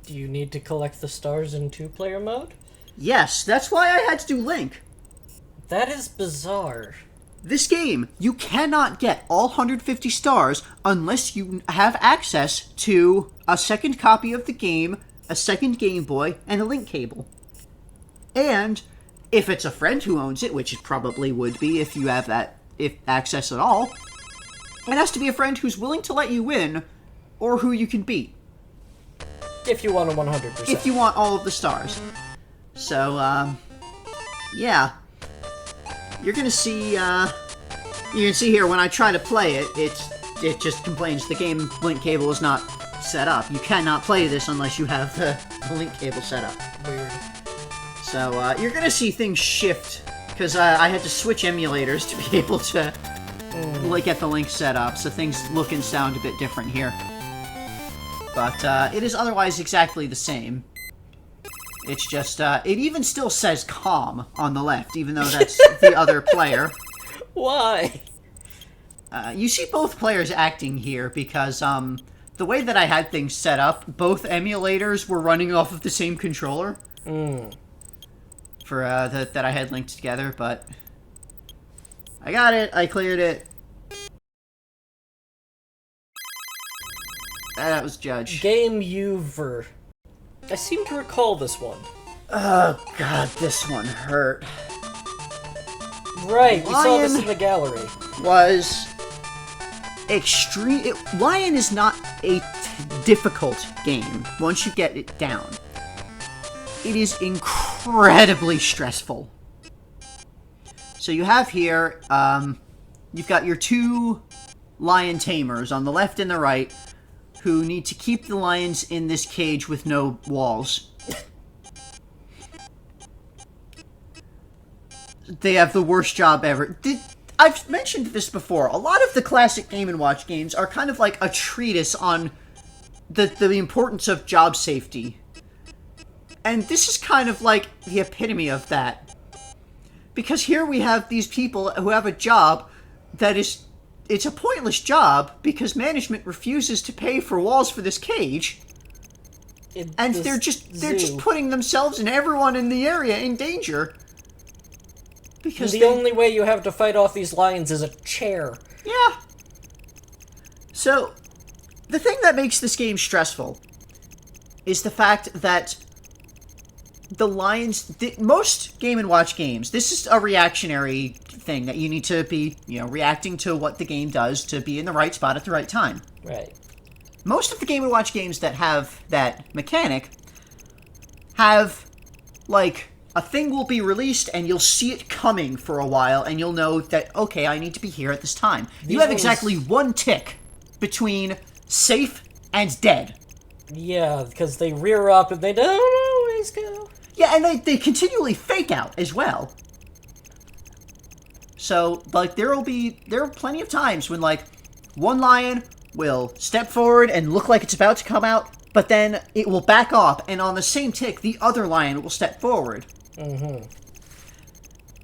Do you need to collect the stars in 2-player mode? Yes, that's why I had to do Link. That is bizarre. This game, you cannot get all 150 stars unless you have access to a second copy of the game, a second Game Boy, and a link cable. And if it's a friend who owns it, which it probably would be if you have access at all, it has to be a friend who's willing to let you win, or who you can beat. If you want a 100%. If you want all of the stars. So, yeah. You're gonna see, you can see here when I try to play it, it just complains the game link cable is not set up. You cannot play this unless you have the link cable set up. Weird. So, you're gonna see things shift, because I had to switch emulators to be able to get the link set up, so things look and sound a bit different here. But, it is otherwise exactly the same. It's just, it even still says calm on the left, even though that's the other player. Why? You see both players acting here because, the way that I had things set up, both emulators were running off of the same controller. For, that I had linked together, but... I got it, I cleared it. That was Judge. Game Uver. I seem to recall this one. Oh god, this one hurt. Right, we saw this Lion in the gallery. Was extreme. Lion is not a difficult game once you get it down. It is incredibly stressful. So you have here, you've got your 2 lion tamers on the left and the right, who need to keep the lions in this cage with no walls. They have the worst job ever. I've mentioned this before. A lot of the classic Game & Watch games are kind of like a treatise on the importance of job safety. And this is kind of like the epitome of that. Because here we have these people who have a job that is... It's a pointless job because management refuses to pay for walls for this cage. And they're just putting themselves and everyone in the area in danger. Because the only way you have to fight off these lions is a chair. Yeah. So, the thing that makes this game stressful is the fact that the lions... most Game & Watch games, this is a reactionary thing that you need to be, reacting to what the game does to be in the right spot at the right time. Right. Most of the Game & Watch games that have that mechanic have, like, a thing will be released and you'll see it coming for a while and you'll know that, okay, I need to be here at this time. You have exactly 1 tick between safe and dead. Yeah, because they rear up and they don't always go. Yeah, and they continually fake out as well. So, like, there are plenty of times when, like, one lion will step forward and look like it's about to come out, but then it will back off, and on the same tick, the other lion will step forward. Mm-hmm.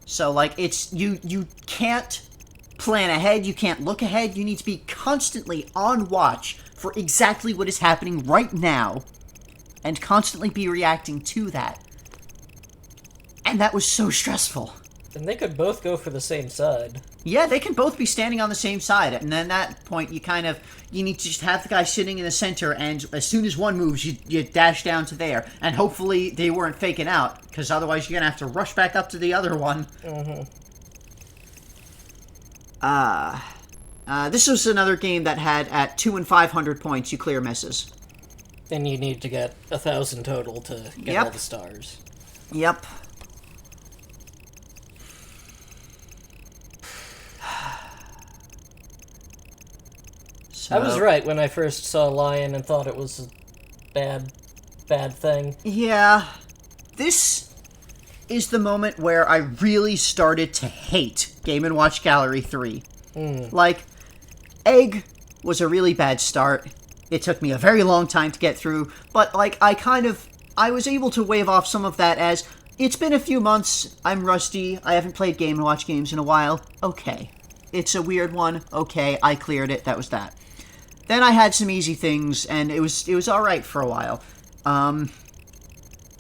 So, like, it's, you can't plan ahead, you can't look ahead, you need to be constantly on watch for exactly what is happening right now, and constantly be reacting to that. And that was so stressful. And they could both go for the same side. Yeah, they can both be standing on the same side, and then at that point, you need to just have the guy sitting in the center, and as soon as one moves, you dash down to there, and hopefully they weren't faking out, because otherwise you're gonna have to rush back up to the other one. Mm-hmm. This was another game that had, at 2 and 500 points, you clear misses. Then you need to get 1,000 total to get Yep. all the stars. Yep. So, I was right when I first saw Lion and thought it was a bad thing. Yeah. This is the moment where I really started to hate Game & Watch Gallery 3. Like, Egg was a really bad start. It took me a very long time to get through, but, like, I was able to wave off some of that as, it's been a few months, I'm rusty, I haven't played Game & Watch games in a while, okay. It's a weird one, okay, I cleared it, that was that. Then I had some easy things, and it was alright for a while.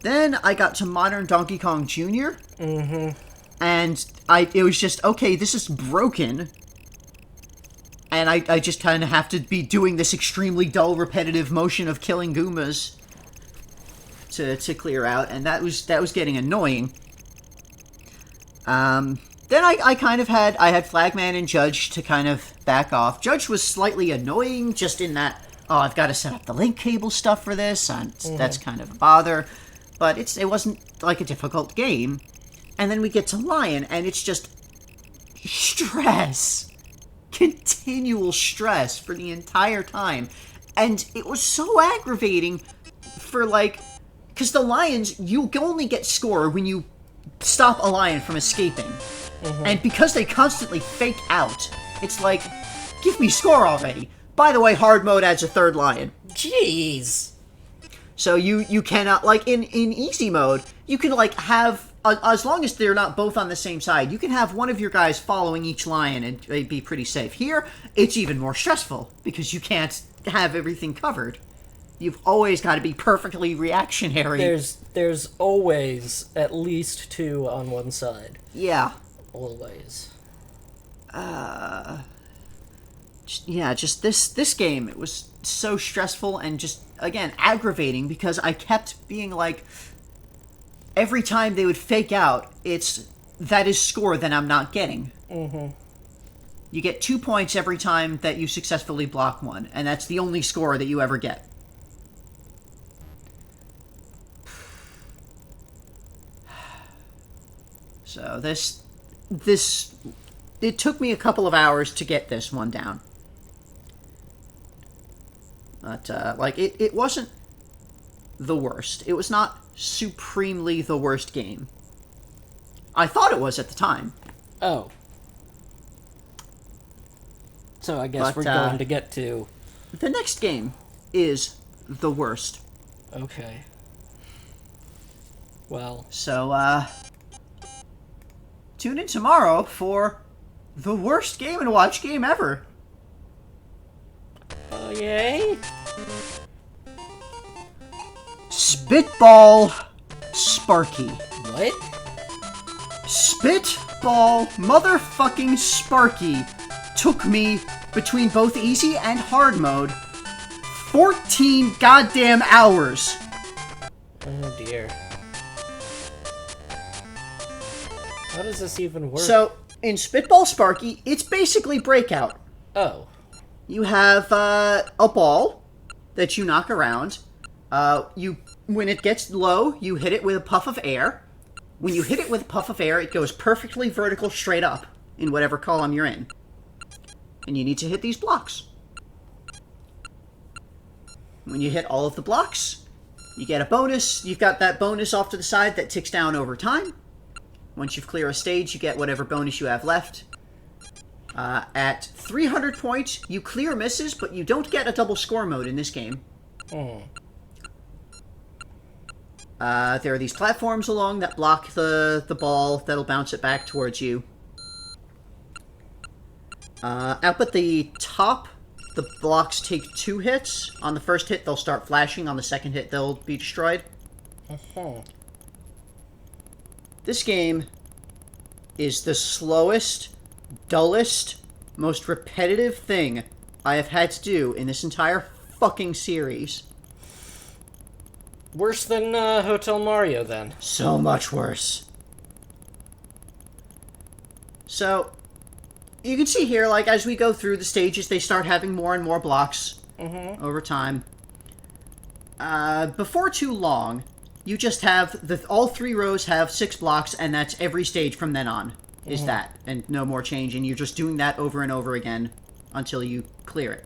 Then I got to Modern Donkey Kong Jr. And it was just, okay, this is broken. And I just kind of have to be doing this extremely dull, repetitive motion of killing Goombas to clear out, and that was getting annoying. Then I had Flagman and Judge to kind of back off. Judge was slightly annoying, just in that, I've got to set up the link cable stuff for this, and that's kind of a bother. But it wasn't, like, a difficult game. And then we get to Lion, and it's just stress. Continual stress for the entire time. And it was so aggravating for, like, because the lions, you only get score when you stop a lion from escaping. And because they constantly fake out, it's like, give me score already. By the way, hard mode adds a third lion. Jeez. So you cannot, like, in easy mode, you can, like, have, as long as they're not both on the same side, you can have one of your guys following each lion and they'd be pretty safe. Here, it's even more stressful, because you can't have everything covered. You've always got to be perfectly reactionary. There's always at least 2 on one side. Yeah. Always. Just this game, it was so stressful and just, again, aggravating, because I kept being like, every time they would fake out, that is score that I'm not getting. You get 2 points every time that you successfully block one, and that's the only score that you ever get. So it took me a couple of hours to get this one down. But, it wasn't the worst. It was not supremely the worst game. I thought it was at the time. Oh. So I guess But, we're going to get to... The next game is the worst. Okay. Well... So, tune in tomorrow for the worst Game & Watch game ever. Oh, yay? Spitball Sparky. What? Spitball motherfucking Sparky took me, between both easy and hard mode, 14 goddamn hours. Oh, dear. How does this even work? So, in Spitball Sparky, it's basically Breakout. Oh. You have a ball that you knock around. When it gets low, you hit it with a puff of air. When you hit it with a puff of air, it goes perfectly vertical straight up in whatever column you're in. And you need to hit these blocks. When you hit all of the blocks, you get a bonus. You've got that bonus off to the side that ticks down over time. Once you've cleared a stage, you get whatever bonus you have left. At 300 points, you clear misses, but you don't get a double score mode in this game. There are these platforms along that block the ball that'll bounce it back towards you. Up at the top, the blocks take 2 hits. On the first hit, they'll start flashing. On the second hit, they'll be destroyed. This game is the slowest, dullest, most repetitive thing I have had to do in this entire fucking series. Worse than Hotel Mario, then. So much worse. So, you can see here, like, as we go through the stages, they start having more and more blocks over time. Before too long, you just have, all 3 rows have 6 blocks, and that's every stage from then on, is that. And no more change, and you're just doing that over and over again until you clear it.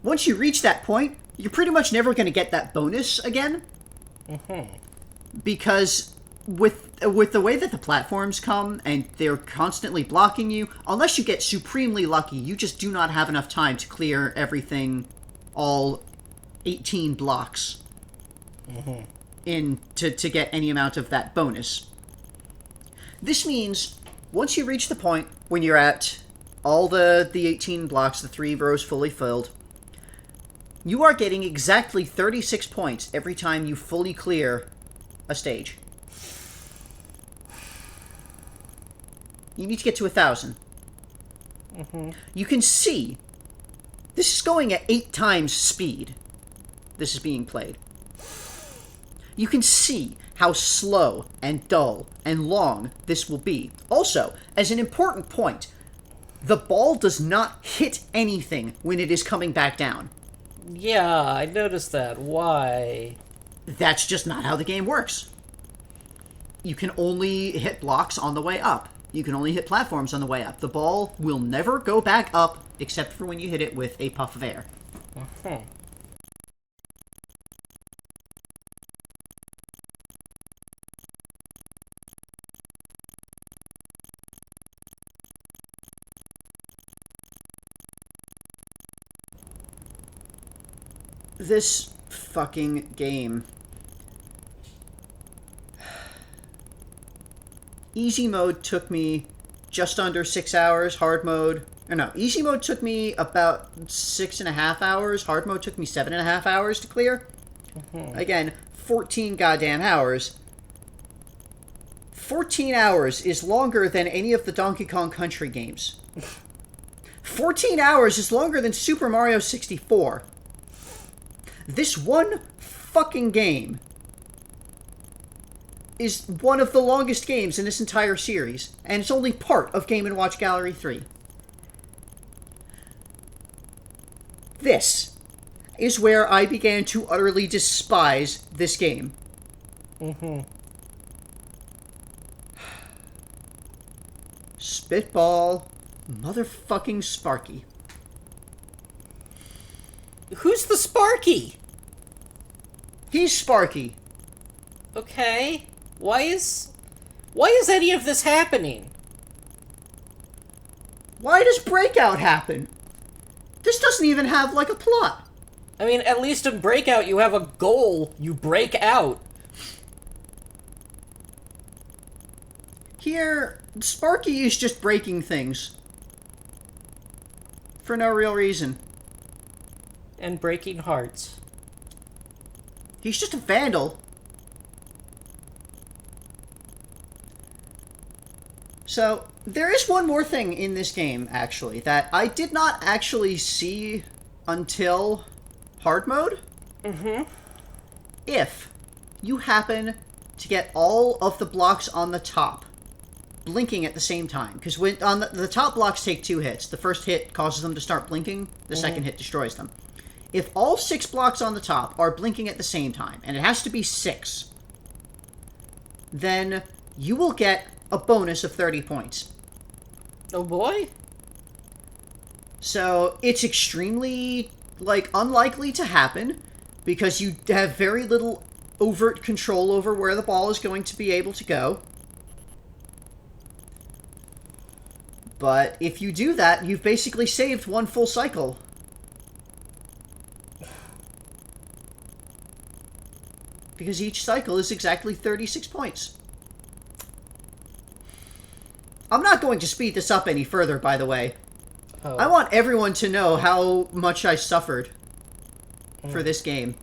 Once you reach that point, you're pretty much never going to get that bonus again. Because with the way that the platforms come, and they're constantly blocking you, unless you get supremely lucky, you just do not have enough time to clear everything, all 18 blocks, to get any amount of that bonus. This means, once you reach the point when you're at all the 18 blocks, the 3 rows fully filled, you are getting exactly 36 points every time you fully clear a stage. You need to get to 1,000. You can see, this is going at 8 times speed. This is being played. You can see how slow and dull and long this will be. Also, as an important point, the ball does not hit anything when it is coming back down. Yeah, I noticed that. Why? That's just not how the game works. You can only hit blocks on the way up. You can only hit platforms on the way up. The ball will never go back up, except for when you hit it with a puff of air. This fucking game. Easy mode took me just under 6 hours. Hard mode... No, easy mode took me about 6.5 hours. Hard mode took me 7.5 hours to clear. Again, 14 goddamn hours. 14 hours is longer than any of the Donkey Kong Country games. 14 hours is longer than Super Mario 64. This one fucking game is one of the longest games in this entire series, and it's only part of Game & Watch Gallery 3. This is where I began to utterly despise this game. Spitball motherfucking Sparky. Who's the Sparky? He's Sparky. Okay. Why is any of this happening? Why does Breakout happen? This doesn't even have, like, a plot. I mean, at least in Breakout you have a goal. You break out. Here, Sparky is just breaking things. For no real reason. And breaking hearts. He's just a vandal. So, there is one more thing in this game, actually, that I did not actually see until hard mode. If you happen to get all of the blocks on the top blinking at the same time, because when on the top blocks take 2 hits. The first hit causes them to start blinking, the second hit destroys them. If all 6 blocks on the top are blinking at the same time, and it has to be 6, then you will get a bonus of 30 points. Oh boy? So, it's extremely like, unlikely to happen, because you have very little overt control over where the ball is going to be able to go. But if you do that, you've basically saved one full cycle. Because each cycle is exactly 36 points. I'm not going to speed this up any further, by the way. Oh. I want everyone to know how much I suffered for this game.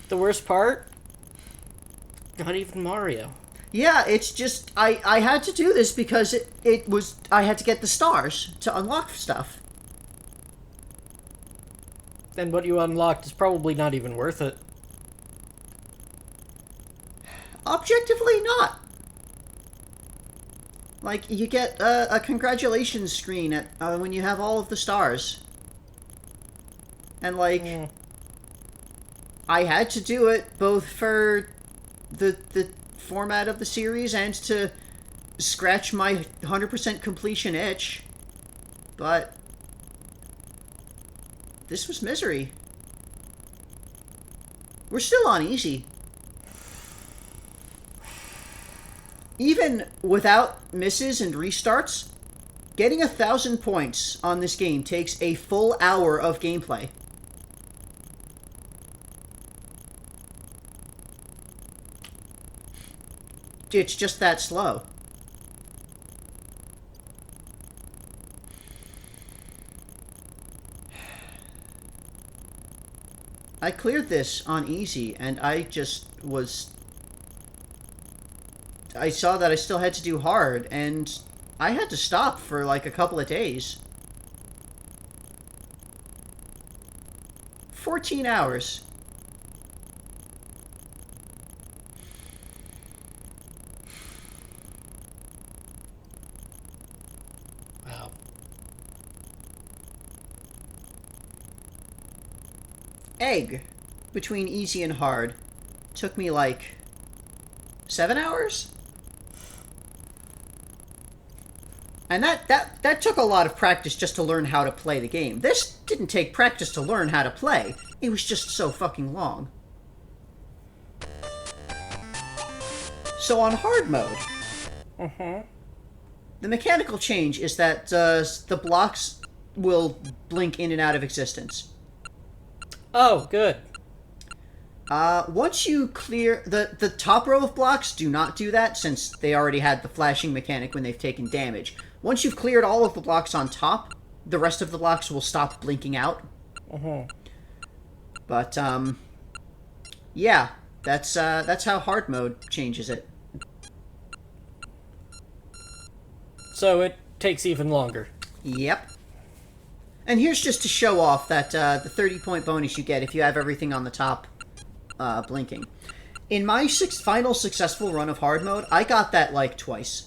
The worst part? Not even Mario. Yeah, it's just, I had to do this because it was, I had to get the stars to unlock stuff. And what you unlocked is probably not even worth it. Objectively not. Like, you get a congratulations screen at when you have all of the stars. And, like, I had to do it both for the format of the series and to scratch my 100% completion itch. But this was misery. We're still on easy. Even without misses and restarts, getting 1,000 points on this game takes a full hour of gameplay. It's just that slow. I cleared this on easy, and I just was... I saw that I still had to do hard, and I had to stop for like a couple of days. 14 hours. Wow. Egg, between easy and hard, took me like 7 hours? And that took a lot of practice just to learn how to play the game. This didn't take practice to learn how to play. It was just so fucking long. So on hard mode, the mechanical change is that the blocks will blink in and out of existence. Oh, good. Once you clear... The top row of blocks do not do that, since they already had the flashing mechanic when they've taken damage. Once you've cleared all of the blocks on top, the rest of the blocks will stop blinking out. But, yeah, that's how hard mode changes it. So it takes even longer. Yep. And here's just to show off that the 30-point bonus you get if you have everything on the top blinking. In my final successful run of hard mode, I got that, like, twice.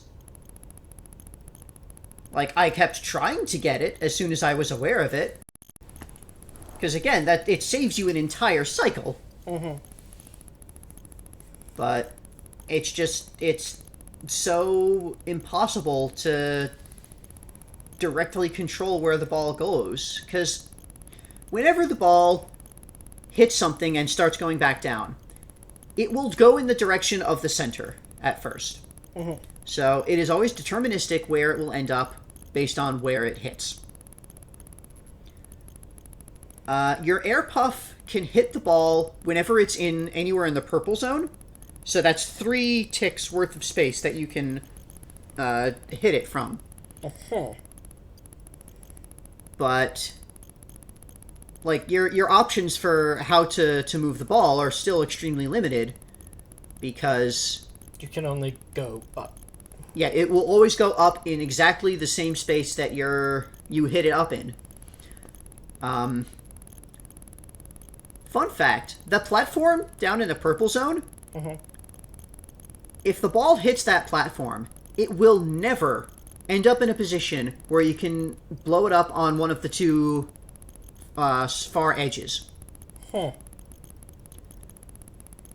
Like, I kept trying to get it as soon as I was aware of it. Because, again, it saves you an entire cycle. But it's so impossible to directly control where the ball goes. Because whenever the ball hits something and starts going back down, it will go in the direction of the center at first. So it is always deterministic where it will end up based on where it hits. Your air puff can hit the ball whenever it's in anywhere in the purple zone. So that's 3 ticks worth of space that you can hit it from. But like your options for how to move the ball are still extremely limited, because You can only go up. yeah, it will always go up in exactly the same space that you hit it up in. Fun fact, the platform down in the purple zone, if the ball hits that platform, it will never end up in a position where you can blow it up on one of the 2 far edges.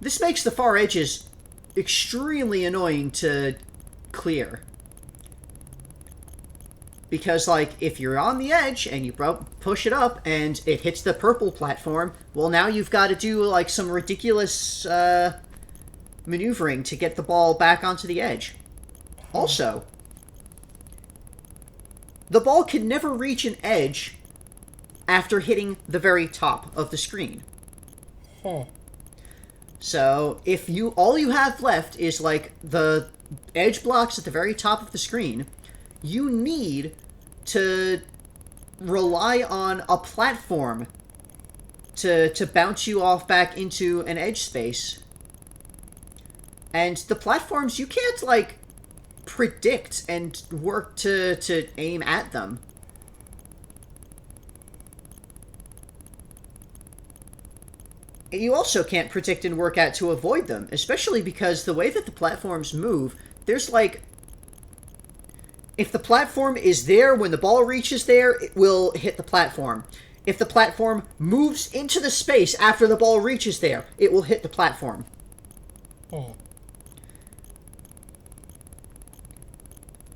This makes the far edges extremely annoying to clear. Because, like, if you're on the edge and you push it up and it hits the purple platform, well, now you've got to do, like, some ridiculous maneuvering to get the ball back onto the edge. Also, the ball can never reach an edge after hitting the very top of the screen. So, if all you have left is, like, the edge blocks at the very top of the screen, you need to rely on a platform to bounce you off back into an edge space. And the platforms, you can't, like, predict and work to aim at them. You also can't predict and work at to avoid them, especially because the way that the platforms move, there's, like, if the platform is there when the ball reaches there, it will hit the platform. If the platform moves into the space after the ball reaches there, it will hit the platform.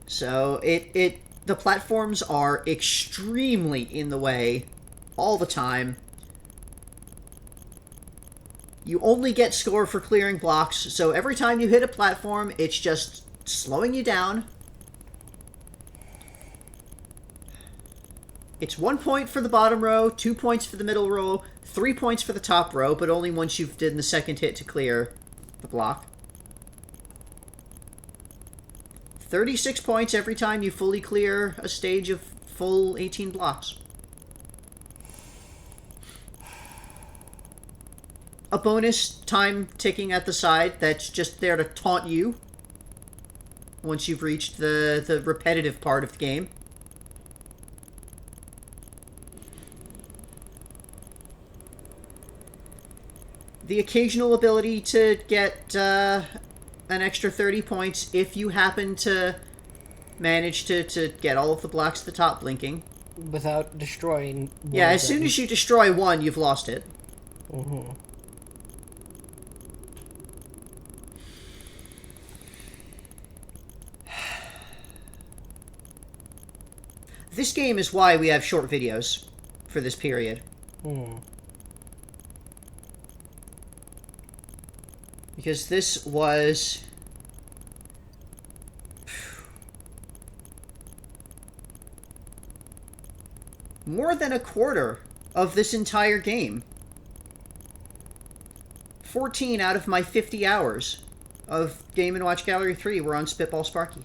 So, the platforms are extremely in the way all the time. You only get score for clearing blocks, so every time you hit a platform, it's just slowing you down. It's 1 point for the bottom row, 2 points for the middle row, 3 points for the top row, but only once you've done the second hit to clear the block. 36 points every time you fully clear a stage of full 18 blocks. A bonus time ticking at the side that's just there to taunt you once you've reached the repetitive part of the game. The occasional ability to get an extra 30 points if you happen to manage to get all of the blocks at the top blinking. Without destroying one Yeah, of as soon them. as you destroy one, you've lost it. This game is why we have short videos for this period. Because this was... more than a quarter of this entire game. 14 out of my 50 hours of Game & Watch Gallery 3 were on Spitball Sparky.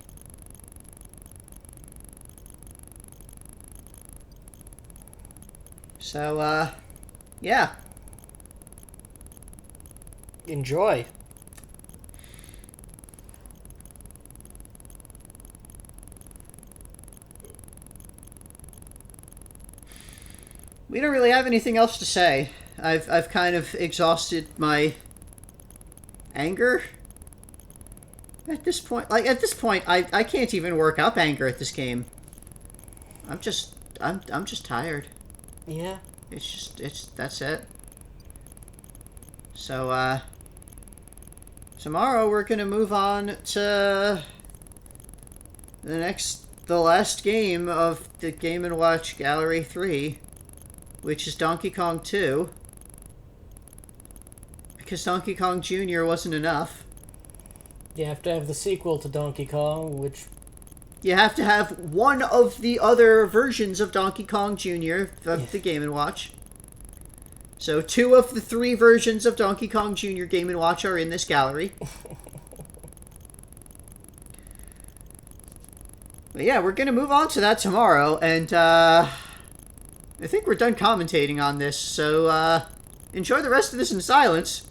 So, yeah. Enjoy. We don't really have anything else to say. I've kind of exhausted my anger at this point. Like, at this point, I can't even work up anger at this game. I'm just tired. Yeah. That's it. So, tomorrow we're gonna move on to the last game of the Game & Watch Gallery 3, which is Donkey Kong 2. Because Donkey Kong Jr. wasn't enough. You have to have the sequel to Donkey Kong, which... You have to have one of the other versions of Donkey Kong Jr. of the Game & Watch. So 2 of the 3 versions of Donkey Kong Jr. Game & Watch are in this gallery. But yeah, we're going to move on to that tomorrow, and I think we're done commentating on this, so enjoy the rest of this in silence.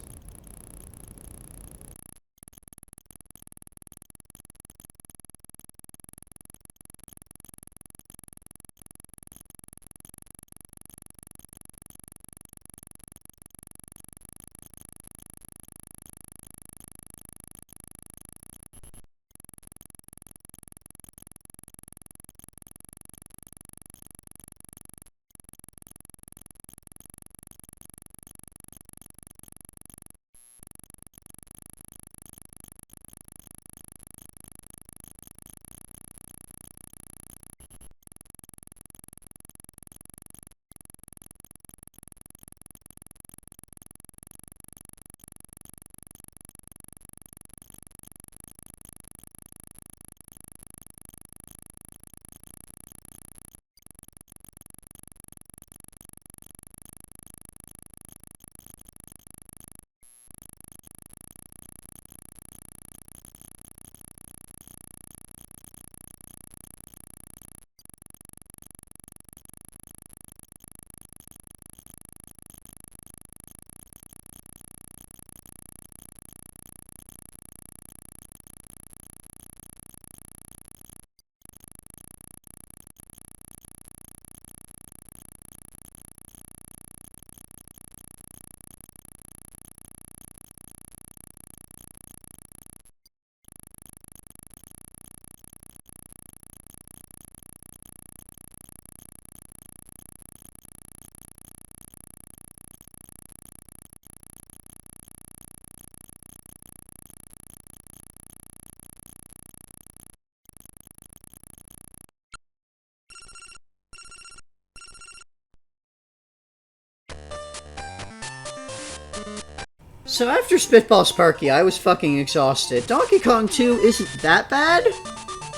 So after Spitball Sparky, I was fucking exhausted. Donkey Kong 2 isn't that bad.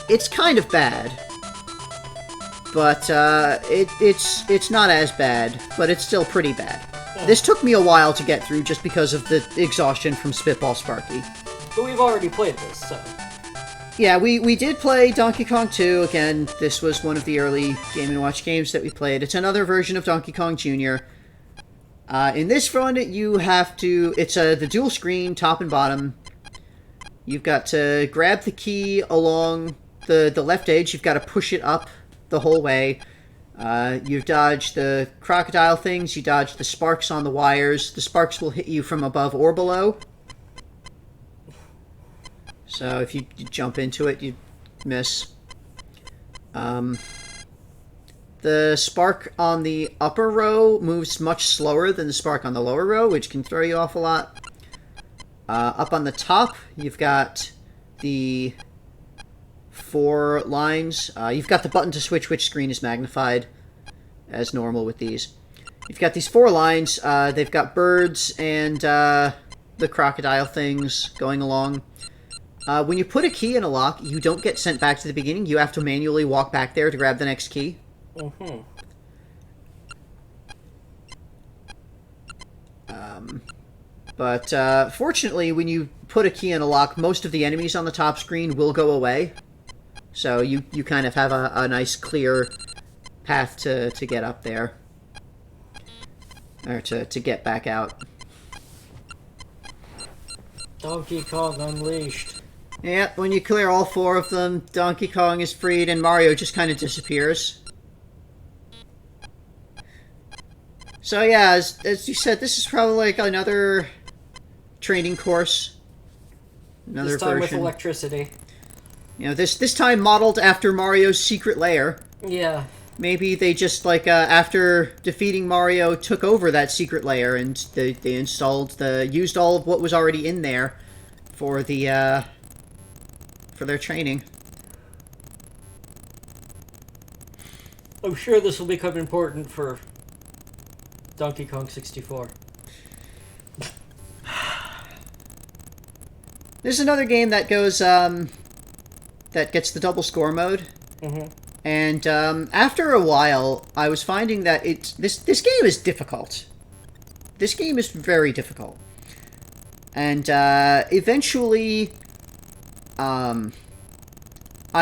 It's kind of bad. But, it's not as bad, but it's still pretty bad. This took me a while to get through just because of the exhaustion from Spitball Sparky. But we've already played this, so... Yeah, we did play Donkey Kong 2. Again, this was one of the early Game & Watch games that we played. It's another version of Donkey Kong Jr. In this run, you have to... It's the dual screen, top and bottom. You've got to grab the key along the left edge. You've got to push it up the whole way. You dodge the crocodile things. You dodge the sparks on the wires. The sparks will hit you from above or below. So if you jump into it, you miss. The spark on the upper row moves much slower than the spark on the lower row, which can throw you off a lot. Up on the top, you've got the 4 lines. You've got the button to switch which screen is magnified, as normal with these. You've got these 4 lines. They've got birds and the crocodile things going along. When you put a key in a lock, you don't get sent back to the beginning. You have to manually walk back there to grab the next key. Mm-hmm. But fortunately, when you put a key in a lock, most of the enemies on the top screen will go away. So you kind of have a nice, clear path to get up there. Or to get back out. Donkey Kong Unleashed. Yeah, when you clear all 4 of them, Donkey Kong is freed and Mario just kind of disappears. So yeah, as you said, this is probably like another training course. Another this time version. with electricity. You know, this time modeled after Mario's secret lair. Yeah. Maybe they just, like, after defeating Mario, took over that secret lair and they used all of what was already in there for the, for their training. I'm sure this will become important for Donkey Kong 64. There's another game that goes, that gets the double score mode. Mm-hmm. And after a while, I was finding that this game is difficult. This game is very difficult. And eventually, I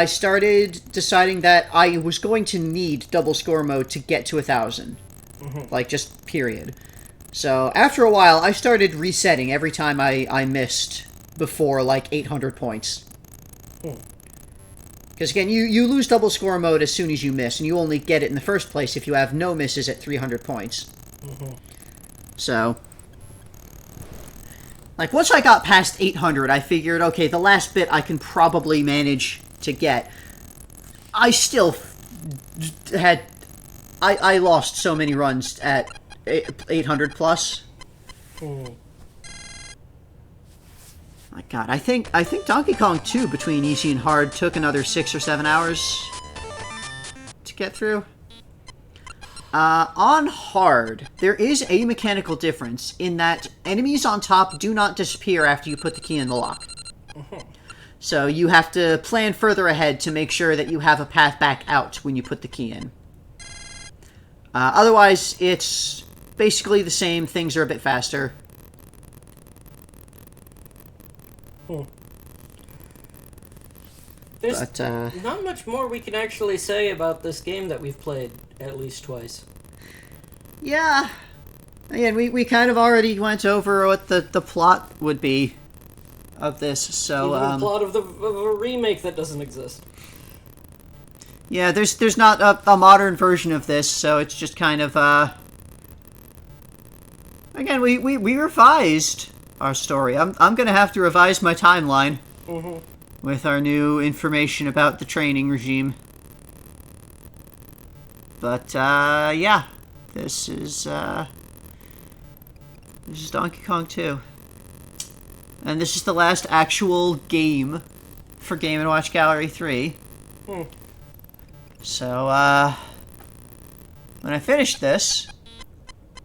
started deciding that I was going to need double score mode to get to 1,000. Mm-hmm. Like, just period. So after a while, I started resetting every time I missed before, like, 800 points. Because, again, you lose double score mode as soon as you miss, and you only get it in the first place if you have no misses at 300 points. Mm-hmm. So, like, once I got past 800, I figured, okay, the last bit I can probably manage to get. I still had... I lost so many runs at 800 plus. Mm. My God, I think Donkey Kong 2 between easy and hard took another 6 or 7 hours to get through. On hard, there is a mechanical difference in that enemies on top do not disappear after you put the key in the lock. Mm-hmm. So you have to plan further ahead to make sure that you have a path back out when you put the key in. Otherwise, it's basically the same. Things are a bit faster. There's But, not much more we can actually say about this game that we've played at least twice. Yeah. Again, we kind of already went over what the plot would be of this, so... Even the plot of a remake that doesn't exist. Yeah, there's not a modern version of this, so it's just kind of, Again, we revised our story. I'm gonna have to revise my timeline. Mm-hmm. With our new information about the training regime. But, yeah. This is Donkey Kong 2. And this is the last actual game for Game & Watch Gallery 3. So, when I finish this,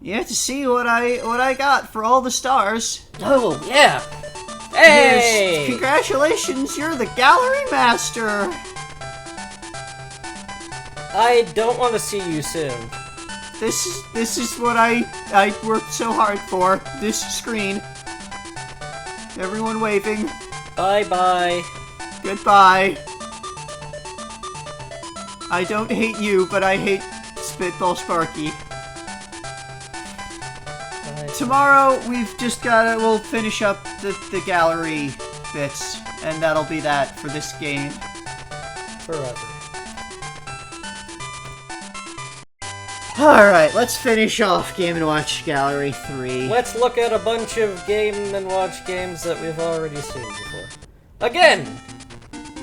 You have to see what I got for all the stars. Oh, yeah. Here's- Hey! Congratulations, you're the gallery master. I don't want to see you soon. This is what I worked so hard for. This screen. Everyone waving. Bye-bye. Goodbye. I don't hate you, but I hate Spitball Sparky. Bye. Tomorrow, we'll finish up the gallery bits, and that'll be that for this game. Forever. Alright, let's finish off Game & Watch Gallery 3. Let's look at a bunch of Game & Watch games that we've already seen before. Again!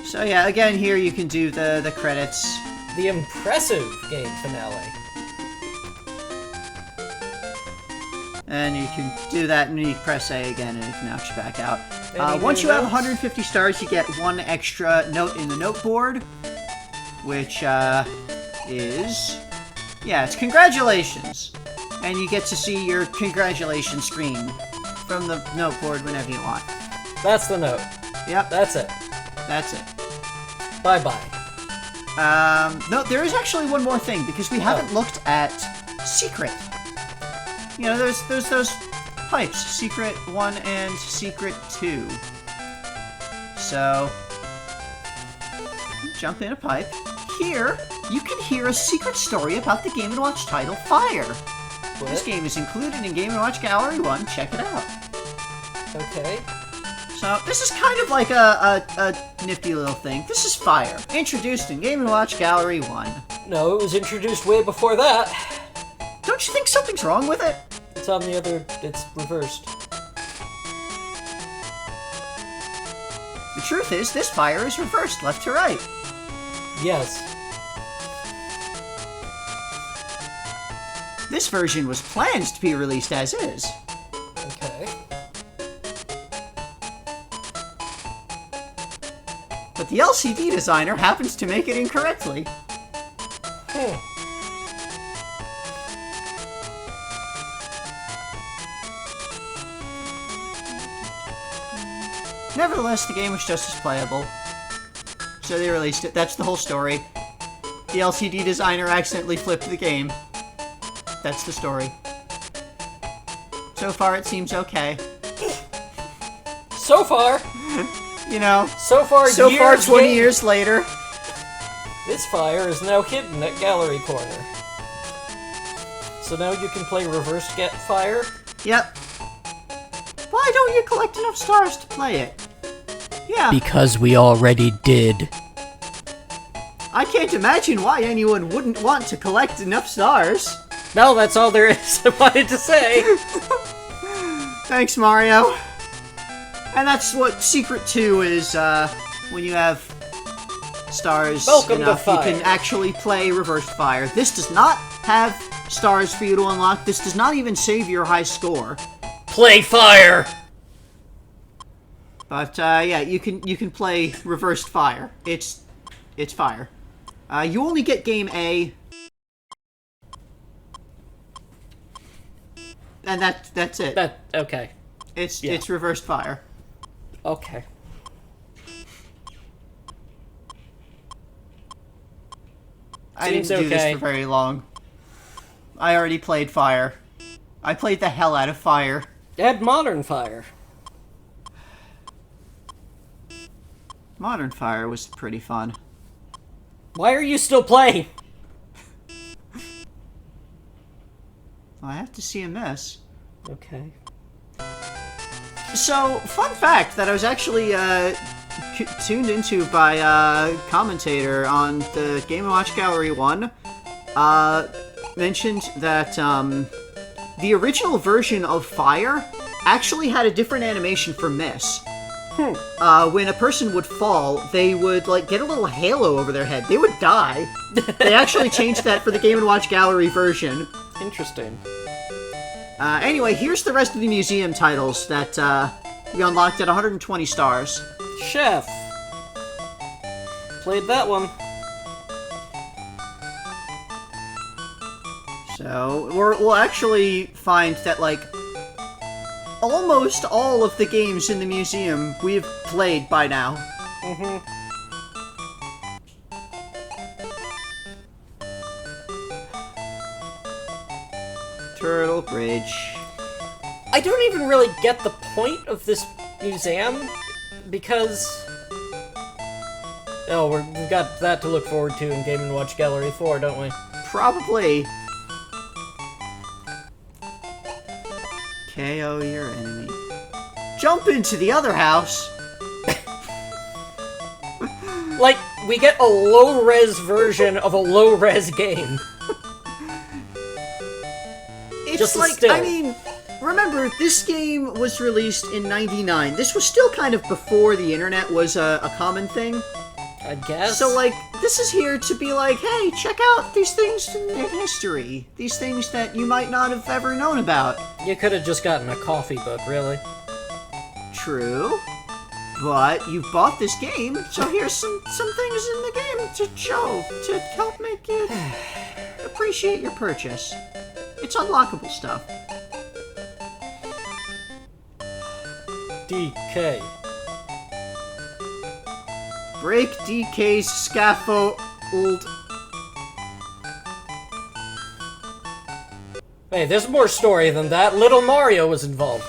So yeah, again here you can do the credits. The impressive game finale. And you can do that and you press A again and it knocks you back out. Any Once new you have notes? 150 stars, you get one extra note in the note board, which is... Yeah, it's congratulations! And you get to see your congratulations screen from the note board whenever you want. That's the note. Yep, That's it. that's it. Bye-bye. No, there is actually one more thing, because we haven't looked at Secret. You know, there's those pipes, Secret 1 and Secret 2. So, jump in a pipe. Here, you can hear a secret story about the Game & Watch title, Fire. What? This game is included in Game & Watch Gallery 1, check it out. Okay. So, this is kind of like a nifty little thing. This is Fire, introduced in Game & Watch Gallery 1. No, it was introduced way before that. Don't you think something's wrong with it? It's on the other... it's reversed. The truth is, this fire is reversed left to right. Yes. This version was planned to be released as is. Okay. But the LCD designer happens to make it incorrectly. Nevertheless, the game was just as playable. So they released it. That's the whole story. The LCD designer accidentally flipped the game. That's the story. So far, it seems okay. So far, You know, so far, 20 years later. This fire is now hidden at Gallery Corner. So now you can play Reverse Get Fire? Yep. Why don't you collect enough stars to play it? Yeah, Because we already did. I can't imagine why anyone wouldn't want to collect enough stars. No, that's all there is I wanted to say. Thanks, Mario. And that's what Secret 2 is, when you have stars Welcome to enough, you Fire. can actually play Reversed Fire. This does not have stars for you to unlock. This does not even save your high score. Play Fire! But, yeah, you can play Reversed Fire. It's fire. You only get Game A. And that's it. Okay. It's Reversed Fire. Okay. I didn't Seems do this okay. for very long. I already played Fire. I played the hell out of Fire. Add Modern Fire. Modern Fire was pretty fun. Why are you still playing? I have to see a mess. Okay. So, fun fact that I was actually tuned into by a commentator on the Game & Watch Gallery 1 mentioned that the original version of Fire actually had a different animation for miss. When a person would fall, they would get a little halo over their head. They would die. They actually changed that for the Game & Watch Gallery version. Interesting. Anyway, here's the rest of the museum titles that we unlocked at 120 stars. Chef. Played that one. So, we'll actually find that, like, almost all of the games in the museum we've played by now. Turtle Bridge. I don't even really get the point of this museum, because... Oh, we've got that to look forward to in Game & Watch Gallery 4, don't we? Probably. KO your enemy. Jump into the other house. Like, we get a low-res version of a low-res game. It's Just like, still. I mean, remember, this game was released in '99. This was still kind of before the internet was a common thing. I guess. So, like, this is here to be like, hey, check out these things in history. These things that you might not have ever known about. You could have just gotten a coffee book, really. True. But you bought this game, so here's some things in the game to show, to help make you appreciate your purchase. It's unlockable stuff. DK. Break DK's scaffold. Hey, there's more story than that. Little Mario was involved.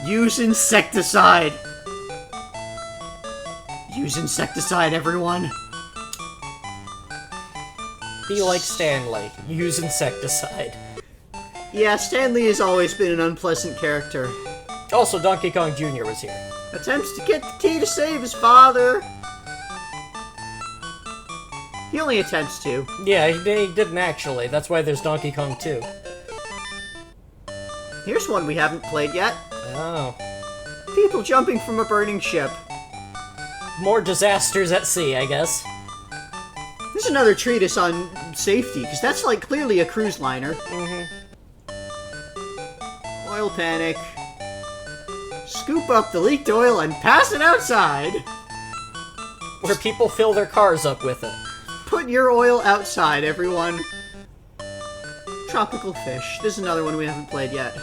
Use insecticide. Use insecticide, everyone. Be like Stanley. Use insecticide. Yeah, Stanley has always been an unpleasant character. Also, Donkey Kong Jr. was here. Attempts to get the key to save his father. He only attempts to. Yeah, he didn't actually. That's why there's Donkey Kong 2. Here's one we haven't played yet. Oh. People jumping from a burning ship. More disasters at sea, I guess. This is another treatise on safety, because that's like clearly a cruise liner. Oil panic. Scoop up the leaked oil and pass it outside. Where people fill their cars up with it. Put your oil outside, everyone. Tropical fish. This is another one we haven't played yet.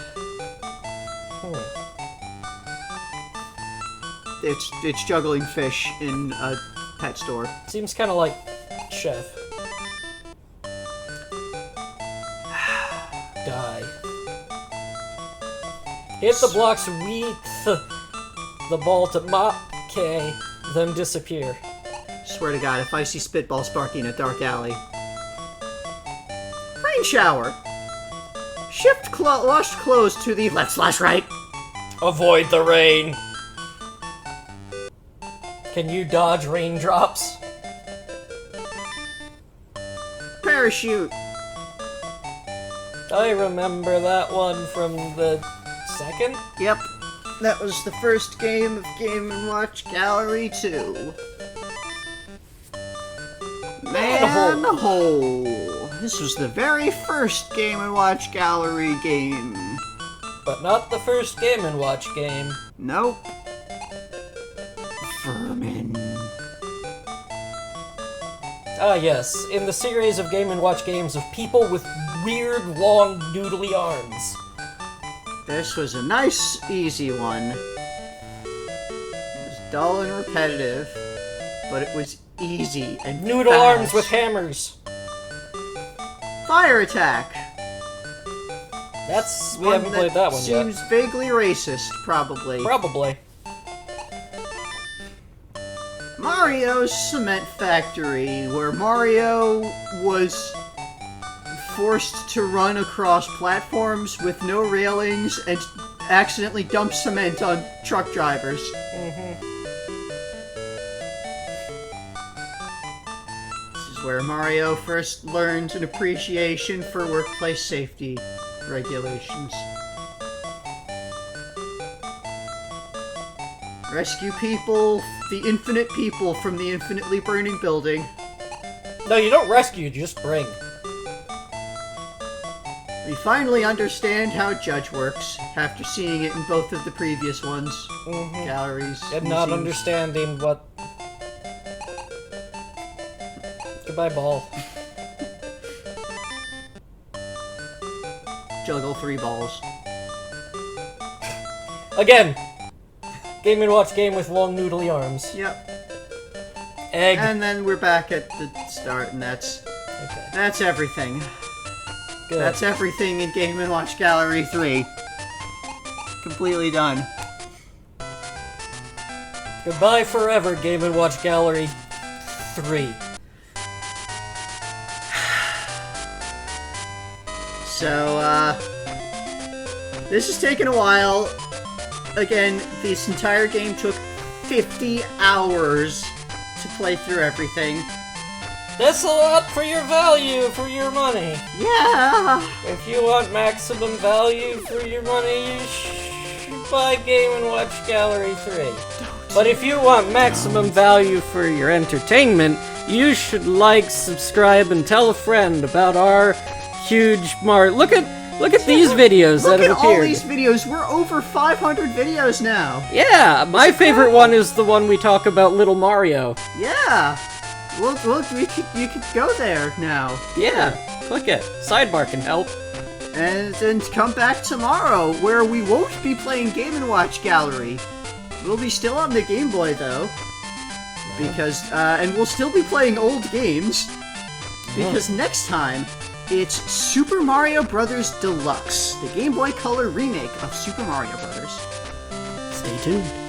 It's juggling fish in a pet store. Seems kind of like Chef. Die. Hit the blocks with the ball to mop K, then disappear. Swear to God, if I see Spitball Sparky in a dark alley. Rain shower. Shift washed clothes to the left/right. Avoid the rain. Can you dodge raindrops? Parachute. I remember that one from the second? Yep. That was the first game of Game & Watch Gallery 2. Manhole. This was the very first Game & Watch Gallery game. But not the first Game & Watch game. Nope. Vermin. Ah yes, in the series of Game & Watch games of people with weird, long, noodly arms. This was a nice, easy one. It was dull and repetitive, but it was easy and Noodle fast. arms with hammers. Fire attack. We haven't played that one seems yet. vaguely racist, probably. Probably. Mario's Cement Factory, where Mario was forced to run across platforms with no railings and accidentally dump cement on truck drivers. This is where Mario first learned an appreciation for workplace safety regulations. Rescue people, the infinite people from the infinitely burning building. No, you don't rescue, you just bring. We finally understand how Judge works, after seeing it in both of the previous ones. Galleries. And not museums. understanding what... Goodbye, ball. juggle 3 balls. Again, Game & Watch game with long noodly arms. Yep. Egg. And then we're back at the start, and that's everything. Good. That's everything in Game & Watch Gallery 3. Completely done. Goodbye forever, Game & Watch Gallery 3. So, this has taken a while. Again, this entire game took 50 hours to play through everything. That's a lot for your value, for your money. Yeah! If you want maximum value for your money, you should buy Game & Watch Gallery 3. But if you want maximum value for your entertainment, you should like, subscribe, and tell a friend about our huge Look at these videos that have appeared. Look at all these videos. We're over 500 videos now. Yeah, my favorite one is the one we talk about Little Mario. Yeah. Well, you could go there now. Yeah, click it. Sidebar can help. And come back tomorrow, where we won't be playing Game & Watch Gallery. We'll be still on the Game Boy, though. Because, and we'll still be playing old games. Because next time, it's Super Mario Bros. Deluxe, the Game Boy Color remake of Super Mario Bros. Stay tuned.